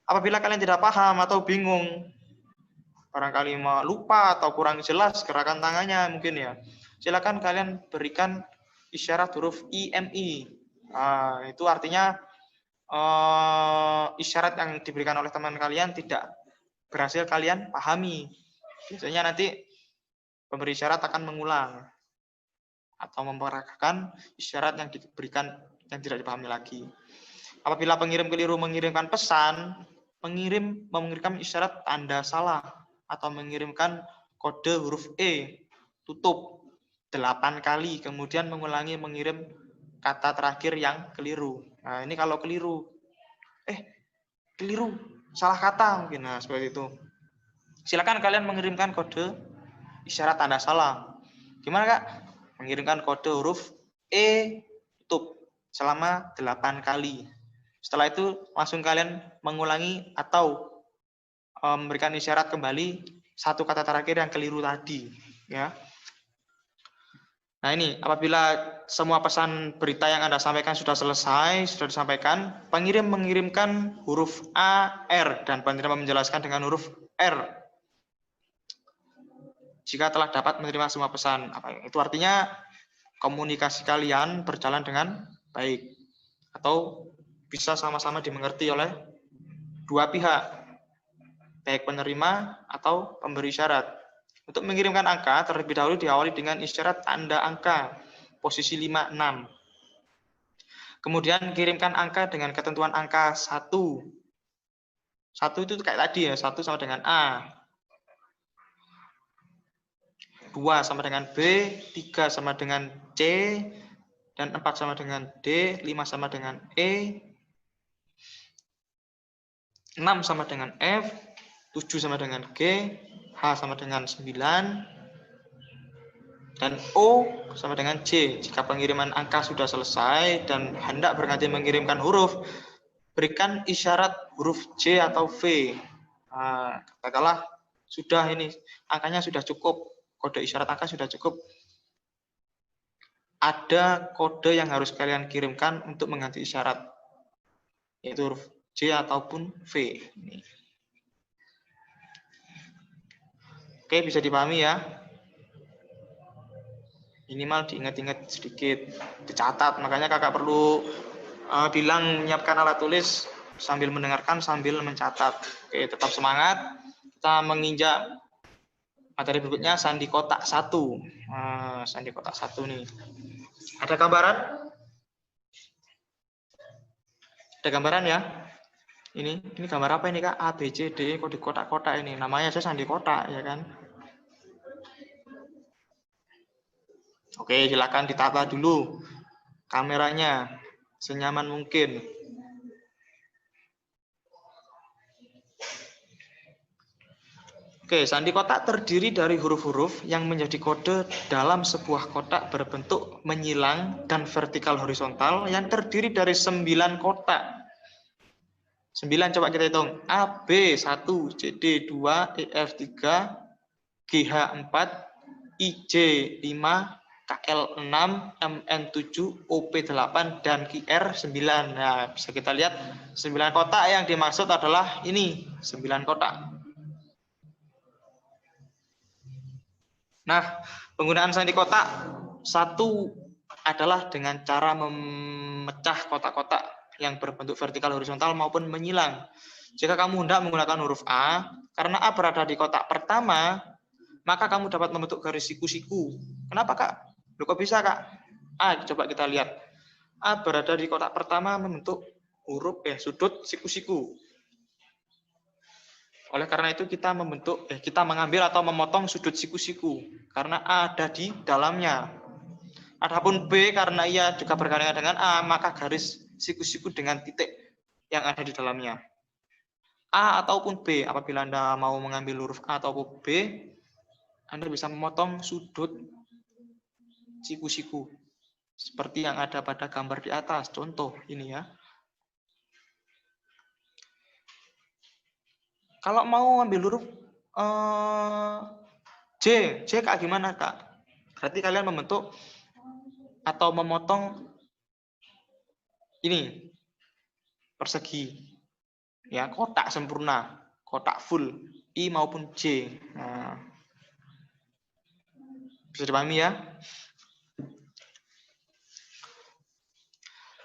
Apabila kalian tidak paham atau bingung, barangkali lupa atau kurang jelas gerakan tangannya mungkin ya, silakan kalian berikan isyarat huruf IMI. Itu artinya isyarat yang diberikan oleh teman kalian tidak berhasil kalian pahami. Biasanya nanti pemberi isyarat akan mengulang atau memperagakan isyarat yang diberikan yang tidak dipahami lagi. Apabila pengirim keliru mengirimkan pesan, pengirim mengirimkan isyarat tanda salah atau mengirimkan kode huruf E tutup 8 kali, kemudian mengulangi mengirim kata terakhir yang keliru. Nah, ini kalau keliru, keliru, salah kata mungkin, nah seperti itu. Silakan kalian mengirimkan kode isyarat tanda salah. Gimana Kak? Mengirimkan kode huruf E tutup selama 8 kali. Setelah itu langsung kalian mengulangi atau memberikan isyarat kembali satu kata terakhir yang keliru tadi, ya. Nah ini, apabila semua pesan berita yang Anda sampaikan sudah selesai, sudah disampaikan, pengirim mengirimkan huruf A, R, dan penerima menjelaskan dengan huruf R. Jika telah dapat menerima semua pesan, itu artinya komunikasi kalian berjalan dengan baik, atau bisa sama-sama dimengerti oleh dua pihak, baik penerima atau pemberi isyarat. Untuk mengirimkan angka, terlebih dahulu diawali dengan isyarat tanda angka, posisi 5, 6. Kemudian kirimkan angka dengan ketentuan angka 1. 1 itu kayak tadi ya, 1 sama dengan A. 2 sama dengan B, 3 sama dengan C, dan 4 sama dengan D, 5 sama dengan E, 6 sama dengan F, 7 sama dengan G, H sama dengan 9, dan O sama dengan J. Jika pengiriman angka sudah selesai dan hendak berganti mengirimkan huruf, berikan isyarat huruf J atau V. Nah, katakanlah sudah ini, angkanya sudah cukup, kode isyarat angka sudah cukup. Ada kode yang harus kalian kirimkan untuk mengganti isyarat, yaitu huruf J ataupun V. Ini. Oke, bisa dipahami ya. Minimal diingat-ingat sedikit, dicatat. Makanya kakak perlu bilang menyiapkan alat tulis sambil mendengarkan, sambil mencatat. Oke, tetap semangat. Kita menginjak materi berikutnya, sandi kotak 1. Sandi kotak 1 nih. Ada gambaran? Ada gambaran ya? Ini gambar apa ini Kak? A, B, C, D, kode kotak-kotak ini. Namanya aja sandi kotak, ya kan? Oke, silakan ditata dulu kameranya senyaman mungkin. Oke, sandi kotak terdiri dari huruf-huruf yang menjadi kode dalam sebuah kotak berbentuk menyilang dan vertikal horizontal yang terdiri dari 9 kotak. 9 coba kita hitung. A, B 1, C, D 2, E, F 3, G, H 4, I, J 5, KL 6, MN 7, OP 8, dan QR 9. Nah, bisa kita lihat 9 kotak yang dimaksud adalah ini, 9 kotak. Nah, penggunaan sandi kotak 1 adalah dengan cara memecah kotak-kotak yang berbentuk vertikal horizontal maupun menyilang. Jika kamu hendak menggunakan huruf A, karena A berada di kotak pertama, maka kamu dapat membentuk garis siku-siku. Kenapa Kak? Loh, kok bisa Kak? A, coba kita lihat. A berada di kotak pertama membentuk huruf sudut siku-siku. Oleh karena itu kita mengambil atau memotong sudut siku-siku karena A ada di dalamnya. Adapun B karena ia juga bergandengan dengan A, maka garis siku-siku dengan titik yang ada di dalamnya. A ataupun B, apabila Anda mau mengambil huruf A ataupun B, Anda bisa memotong sudut siku-siku seperti yang ada pada gambar di atas. Contoh ini ya. Kalau mau ambil huruf J Kak gimana Kak? Berarti kalian membentuk atau memotong ini persegi, ya, kotak sempurna, kotak full I maupun J. Nah, bisa dipahami ya?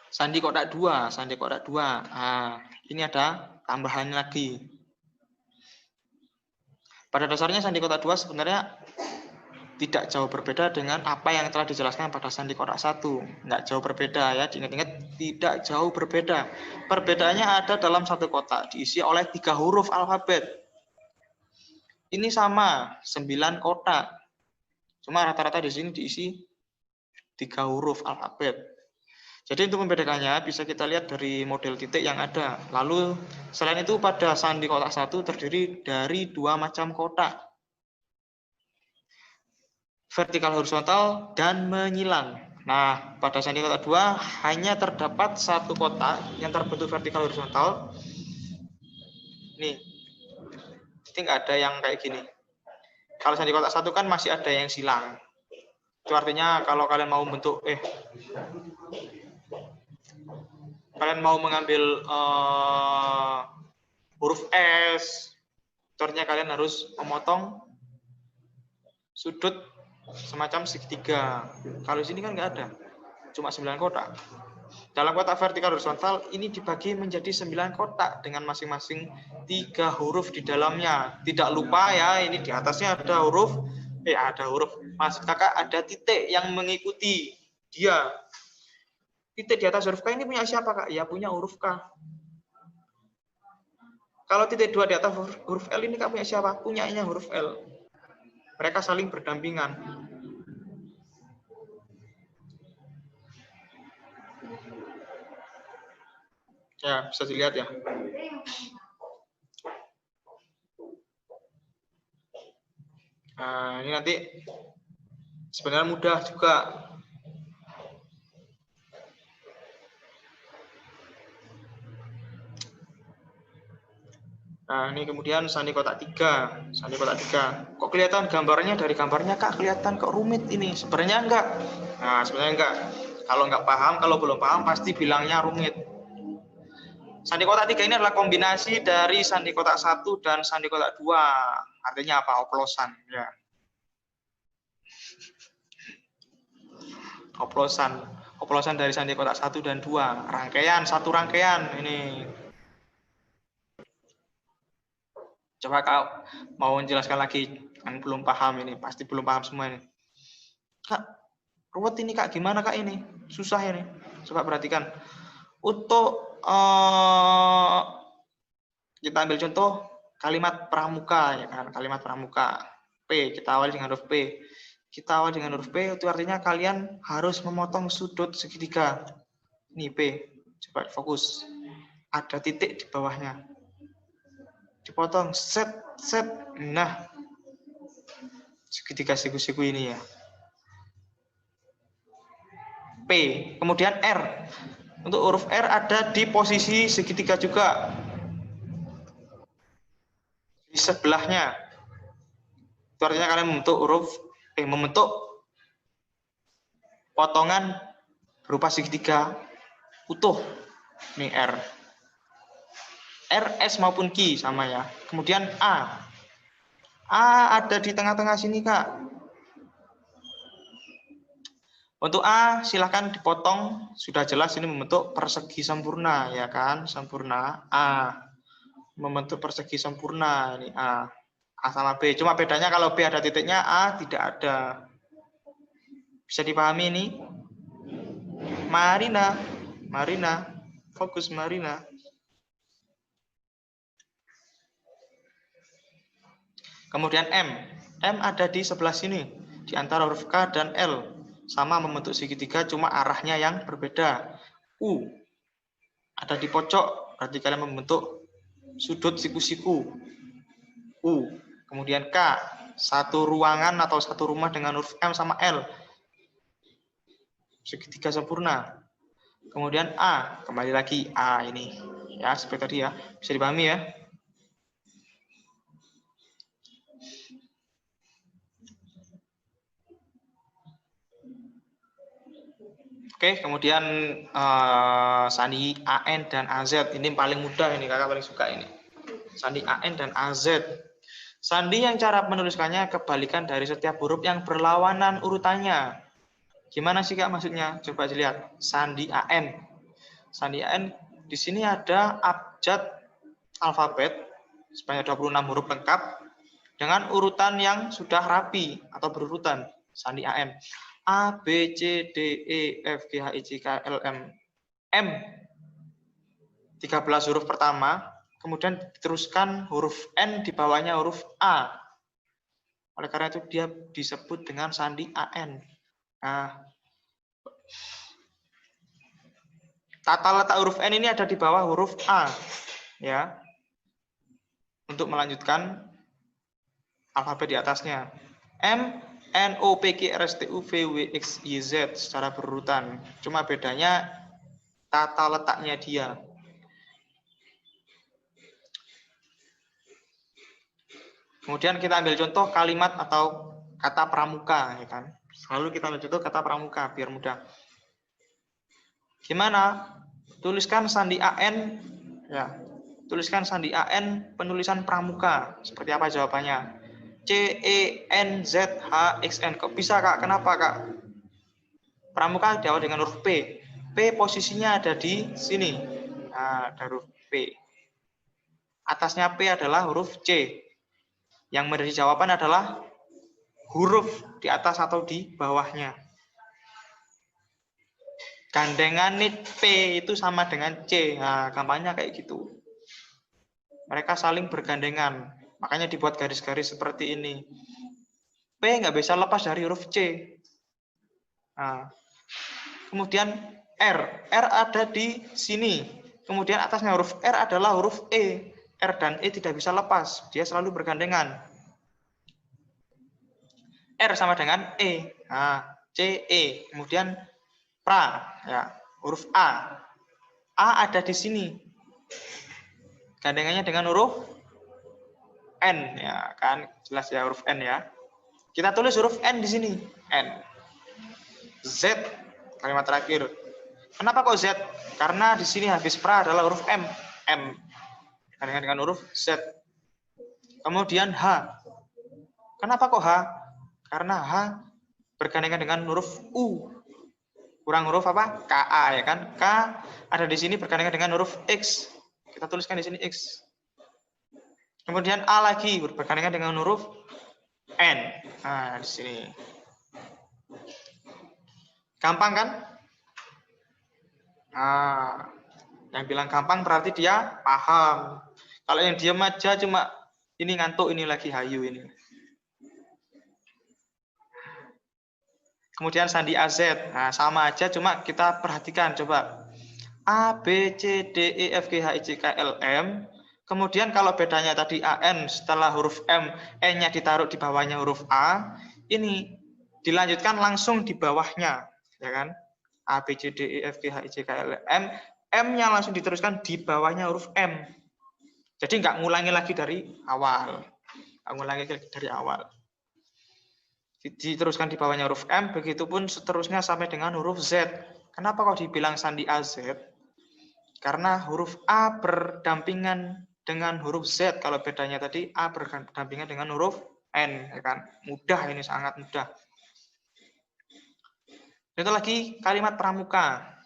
Sandi kotak 2, sandi kotak 2. Nah, ini ada tambahannya lagi. Pada dasarnya sandi kotak 2 sebenarnya tidak jauh berbeda dengan apa yang telah dijelaskan pada sandi kotak 1. Nggak jauh berbeda ya, diingat-ingat tidak jauh berbeda. Perbedaannya ada dalam satu kotak, diisi oleh 3 huruf alfabet. Ini sama, 9 kotak. Cuma rata-rata di sini diisi 3 huruf alfabet. Jadi untuk membedakannya bisa kita lihat dari model titik yang ada. Lalu selain itu pada sandi kotak 1 terdiri dari 2 macam kotak. Vertikal horizontal dan menyilang. Nah, pada sandi kotak 2 hanya terdapat 1 kotak yang terbentuk vertikal horizontal. Nih. Jadi nggak ada yang kayak gini. Kalau sandi kotak 1 kan masih ada yang silang. Itu artinya kalau kalian mau bentuk kalian mau mengambil huruf S, itu artinya kalian harus memotong sudut semacam segitiga. Kalau di sini kan nggak ada, cuma 9 kotak. Dalam kotak vertikal horizontal ini dibagi menjadi 9 kotak dengan masing-masing 3 huruf di dalamnya. Tidak lupa ya, ini di atasnya ada huruf, maksud kakak ada titik yang mengikuti dia. Titik di atas huruf K ini punya siapa kak? Ya punya huruf K. Kalau titik 2 di atas huruf L ini kak punya siapa? Punyanya huruf L. Mereka saling berdampingan. Ya, bisa dilihat ya. Nah, ini nanti sebenarnya mudah juga. Nah, ini kemudian sandi kotak 3. Sandi kotak 3. Kok kelihatan gambarnya, dari gambarnya kak kelihatan kok rumit ini? Sebenarnya enggak. Nah, sebenarnya enggak. Kalau enggak paham, kalau belum paham pasti bilangnya rumit. Sandi kotak 3 ini adalah kombinasi dari sandi kotak 1 dan sandi kotak 2. Artinya apa? Oplosan. Ya. Oplosan. Oplosan dari sandi kotak 1 dan 2. Rangkaian, satu rangkaian. Ini. Coba kau mau menjelaskan lagi, kan belum paham ini, pasti belum paham semua ini. Kak, ruwet ini kak, gimana kak ini? Susah ini. Coba perhatikan. Untuk kita ambil contoh kalimat pramuka, ya kan? Kalimat pramuka. P, kita awali dengan huruf P. Kita awali dengan huruf P, itu artinya kalian harus memotong sudut segitiga. Ini P, coba fokus. Ada titik di bawahnya. Dipotong, set. Nah, segitiga siku-siku ini ya. P, kemudian R. Untuk huruf R ada di posisi segitiga juga. Di sebelahnya. Itu artinya kalian membentuk potongan berupa segitiga utuh. Ini R. R, S maupun Q sama ya. Kemudian A. A ada di tengah-tengah sini, Kak. Untuk A, silahkan dipotong. Sudah jelas ini membentuk persegi sempurna, ya kan? Sempurna. A. Membentuk persegi sempurna. Ini A. A sama B. Cuma bedanya kalau B ada titiknya, A tidak ada. Bisa dipahami ini? Marina. Fokus Marina. Kemudian M. M ada di sebelah sini, di antara huruf K dan L. Sama membentuk segitiga, cuma arahnya yang berbeda. U. Ada di pojok, berarti kalian membentuk sudut siku-siku. U. Kemudian K. Satu ruangan atau satu rumah dengan huruf M sama L. Segitiga sempurna. Kemudian A. Kembali lagi A ini. Ya, seperti tadi ya. Bisa dipahami ya. Oke, kemudian sandi AN dan AZ. Ini paling mudah ini, kakak paling suka ini. Sandi AN dan AZ. Sandi yang cara menuliskannya kebalikan dari setiap huruf yang berlawanan urutannya. Gimana sih kak maksudnya? Coba dilihat. Sandi AN. Sandi AN di sini ada abjad alfabet sebanyak 26 huruf lengkap dengan urutan yang sudah rapi atau berurutan. Sandi AN. A, B, C, D, E, F, G, H, I, J, K, L, M. M. 13 huruf pertama, kemudian diteruskan huruf N di bawahnya huruf A. Oleh karena itu dia disebut dengan sandi AN. Nah, tata letak huruf N ini ada di bawah huruf A. Ya. Untuk melanjutkan alfabet di atasnya. M, N, O, P, Q, R, S, T, U, V, W, X, Y, Z secara berurutan. Cuma bedanya tata letaknya dia. Kemudian kita ambil contoh kalimat atau kata pramuka, ya kan? Lalu kita lanjut ke kata pramuka biar mudah. Gimana? Tuliskan sandi AN ya. Tuliskan sandi AN penulisan pramuka. Seperti apa jawabannya? CENZHXN. Kok bisa, Kak? Kenapa, Kak? Pramuka diawali dengan huruf P. P posisinya ada di sini. Nah, ada huruf P. Atasnya P adalah huruf C. Yang menjadi jawaban adalah huruf di atas atau di bawahnya. Gandengan P itu sama dengan C. Nah, gampangnya kayak gitu. Mereka saling bergandengan. Makanya dibuat garis-garis seperti ini. P nggak bisa lepas dari huruf C. Nah, kemudian R. R ada di sini. Kemudian atasnya huruf R adalah huruf E. R dan E tidak bisa lepas. Dia selalu bergandengan. R sama dengan E. Nah, C, E. Kemudian pra. Ya, huruf A. A ada di sini. Gandengannya dengan huruf N. Ya, kan? Jelas ya huruf N ya. Kita tulis huruf N di sini. N. Z. Kalimat terakhir. Kenapa kok Z? Karena di sini habis pra adalah huruf M. M. Gandengan dengan huruf Z. Kemudian H. Kenapa kok H? Karena H bergandengan dengan huruf U. Kurang huruf apa? KA ya kan? K ada di sini bergandengan dengan huruf X. Kita tuliskan di sini X. Kemudian A lagi bergandengan dengan huruf N. Nah, di sini. Gampang kan? Nah, yang bilang gampang berarti dia paham. Kalau yang diam aja cuma ini ngantuk, ini lagi hayu ini. Kemudian sandi AZ. Nah, sama aja cuma kita perhatikan coba. A, B, C, D, E, F, G, H, I, J, K, L, M. Kemudian kalau bedanya tadi AN setelah huruf M, E-nya ditaruh di bawahnya huruf A. Ini dilanjutkan langsung di bawahnya. Ya kan? A, B, C, D, E, F, G, H, I, J, K, L, M. M-nya langsung diteruskan di bawahnya huruf M. Jadi nggak ngulangi lagi dari awal. Nggak ngulangi lagi dari awal. Diteruskan di bawahnya huruf M, begitupun seterusnya sampai dengan huruf Z. Kenapa kok dibilang sandi AZ? Karena huruf A berdampingan dengan huruf Z. Kalau bedanya tadi A berdampingan dengan huruf N, ya kan? Mudah ini, sangat mudah. Itu lagi kalimat pramuka.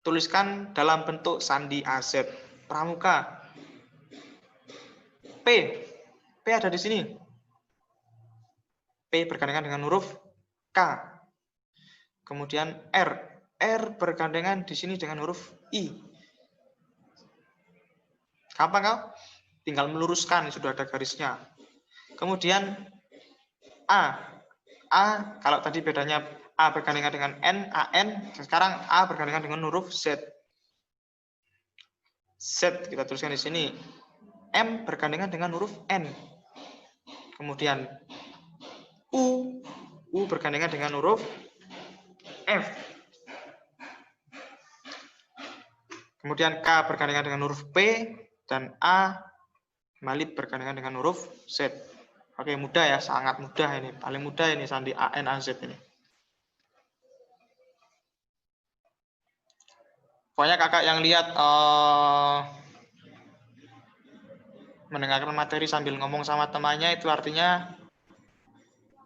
Tuliskan dalam bentuk sandi AZ. Pramuka. P. P ada di sini. P bergandengan dengan huruf K. Kemudian R. R bergandengan di sini dengan huruf I. Gampang kau? Tinggal meluruskan, sudah ada garisnya. Kemudian A. A, kalau tadi bedanya A bergandengan dengan N, AN. Sekarang A bergandengan dengan huruf Z. Z kita tuliskan di sini. M bergandengan dengan huruf N. Kemudian U. U bergandengan dengan huruf F. Kemudian K bergandengan dengan huruf P. Dan A kembali bergandengan dengan huruf Z. Oke, mudah ya, sangat mudah ini. Paling mudah ini sandi AN AZ ini. Pokoknya kakak yang lihat mendengarkan materi sambil ngomong sama temannya itu artinya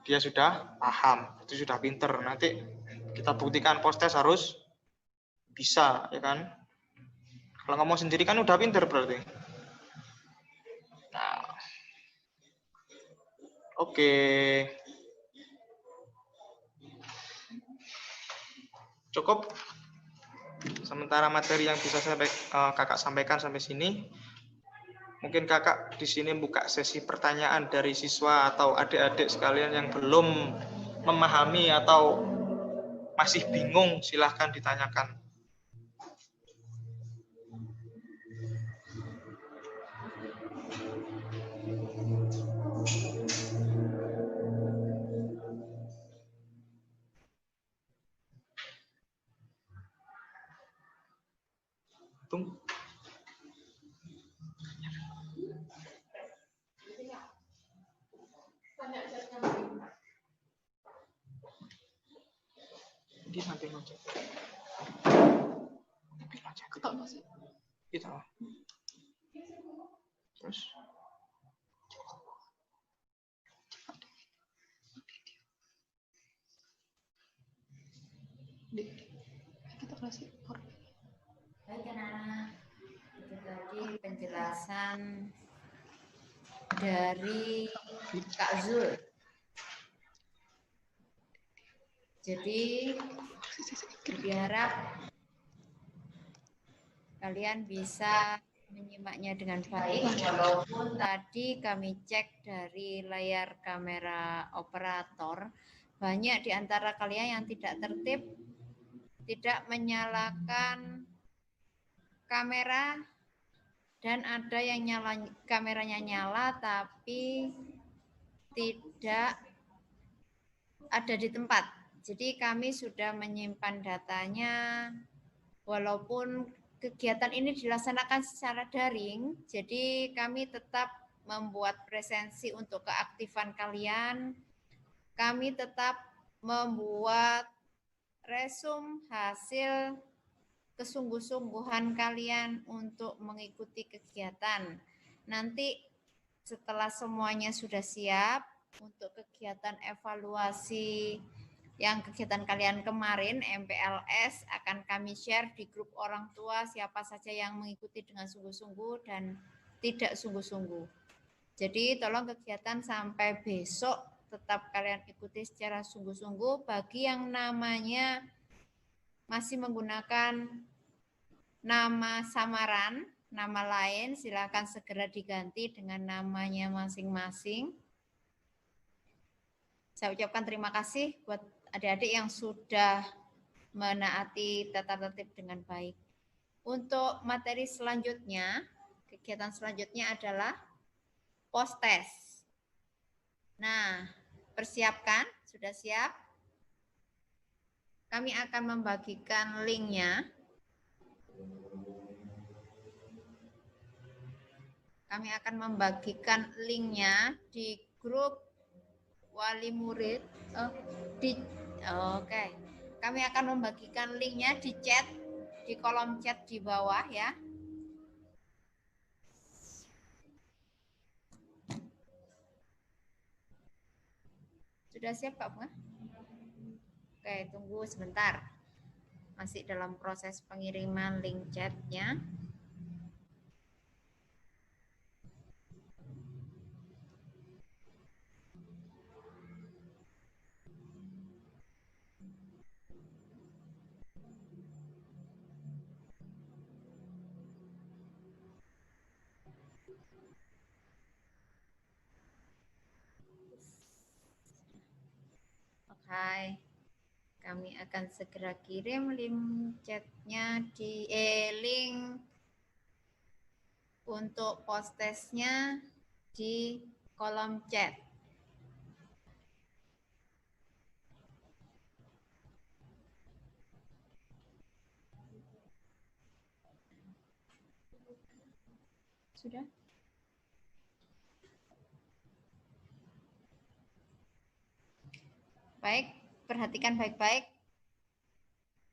dia sudah paham, itu sudah pinter. Nanti kita buktikan post-test harus bisa, ya kan? Kalau ngomong sendiri kan udah pinter berarti. Nah, oke. Cukup. Sementara materi yang bisa kakak sampaikan sampai sini. Mungkin kakak di sini buka sesi pertanyaan dari siswa atau adik-adik sekalian yang belum memahami atau masih bingung, silahkan ditanyakan. Tunggu. Dia nanti ngecek. Ketok masih. Kita. Terus. Kita kasih. Baik anak-anak, itu tadi penjelasan dari Kak Zul. Jadi diharap kalian bisa menyimaknya dengan baik, walaupun tadi kami cek dari layar kamera operator, banyak di antara kalian yang tidak tertib, tidak menyalakan kamera, dan ada yang kameranya nyala tapi tidak ada di tempat. Jadi kami sudah menyimpan datanya, walaupun kegiatan ini dilaksanakan secara daring, jadi kami tetap membuat presensi untuk keaktifan kalian. Kami tetap membuat resume hasil kesungguh-sungguhan kalian untuk mengikuti kegiatan. Nanti setelah semuanya sudah siap untuk kegiatan evaluasi yang kegiatan kalian kemarin, MPLS, akan kami share di grup orang tua siapa saja yang mengikuti dengan sungguh-sungguh dan tidak sungguh-sungguh. Jadi tolong kegiatan sampai besok tetap kalian ikuti secara sungguh-sungguh. Bagi yang namanya masih menggunakan nama samaran, nama lain, silakan segera diganti dengan namanya masing-masing. Saya ucapkan terima kasih buat adik-adik yang sudah menaati tata tertib dengan baik. Untuk materi selanjutnya, kegiatan selanjutnya adalah post-test. Nah, persiapkan, sudah siap? Kami akan membagikan linknya. Kami akan membagikan linknya di grup wali murid. Oke. Kami akan membagikan linknya di chat, di kolom chat di bawah ya. Sudah siap Kak Bunga? Oke, tunggu sebentar. Masih dalam proses pengiriman link chatnya. Oke. Kami akan segera kirim link chatnya di link untuk post testnya di kolom chat. Sudah? Baik, perhatikan baik-baik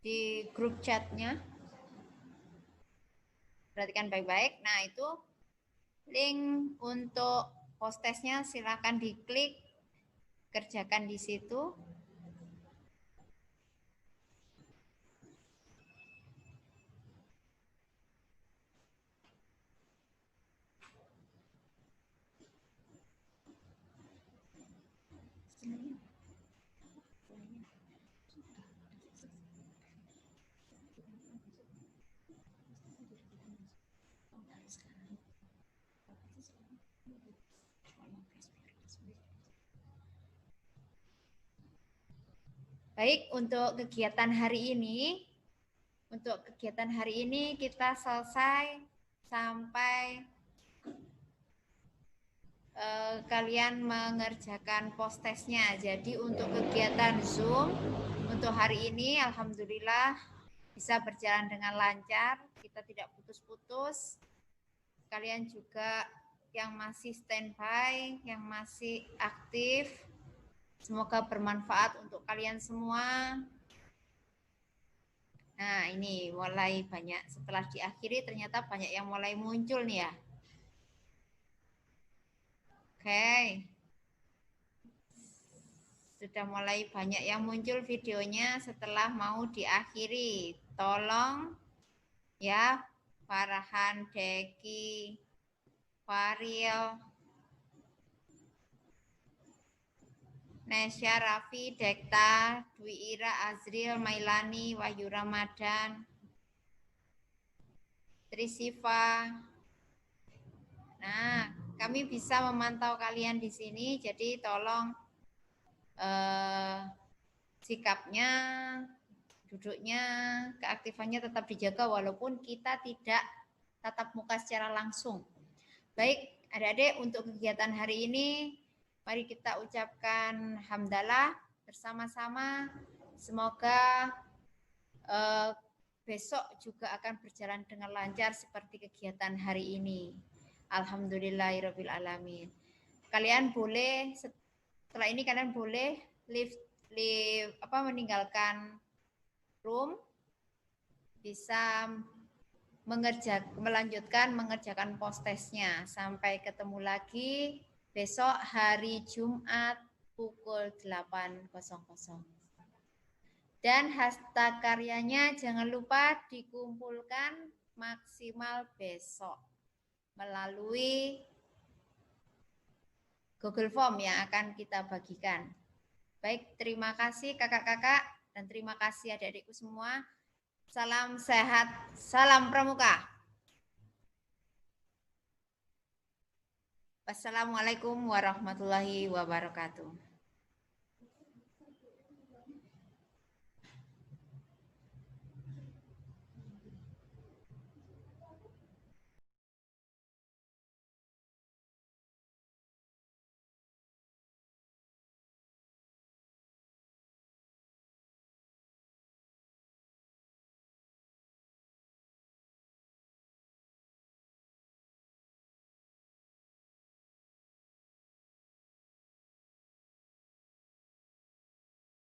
di grup chatnya. Perhatikan baik-baik. Nah, itu link untuk post testnya silakan diklik, kerjakan di situ. Baik, untuk kegiatan hari ini, kita selesai sampai kalian mengerjakan post testnya. Jadi untuk kegiatan Zoom untuk hari ini, alhamdulillah bisa berjalan dengan lancar. Kita tidak putus-putus. Kalian juga yang masih standby, yang masih aktif, semoga bermanfaat untuk kalian semua. ini mulai banyak, setelah diakhiri ternyata banyak yang mulai muncul nih ya. Oke. Sudah mulai banyak yang muncul videonya setelah mau diakhiri. Tolong ya, Farhan, Deki, Faril, Nesya, Raffi, Dekta, Dwi Ira, Azril, Mailani, Wahyu Ramadan, Trisiva. Nah, kami bisa memantau kalian di sini, jadi tolong sikapnya, duduknya, keaktifannya tetap dijaga walaupun kita tidak tatap muka secara langsung. Baik, adik-adik, untuk kegiatan hari ini mari kita ucapkan hamdalah bersama-sama. Semoga besok juga akan berjalan dengan lancar seperti kegiatan hari ini. Alhamdulillahirabbil alamin. Kalian boleh setelah ini kalian boleh meninggalkan room, bisa melanjutkan mengerjakan post-testnya. Sampai ketemu lagi besok hari Jumat pukul 8.00. Dan hashtag karyanya jangan lupa dikumpulkan maksimal besok melalui Google Form yang akan kita bagikan. Baik, terima kasih kakak-kakak dan terima kasih adik-adikku semua. Salam sehat, salam pramuka. Wassalamualaikum warahmatullahi wabarakatuh.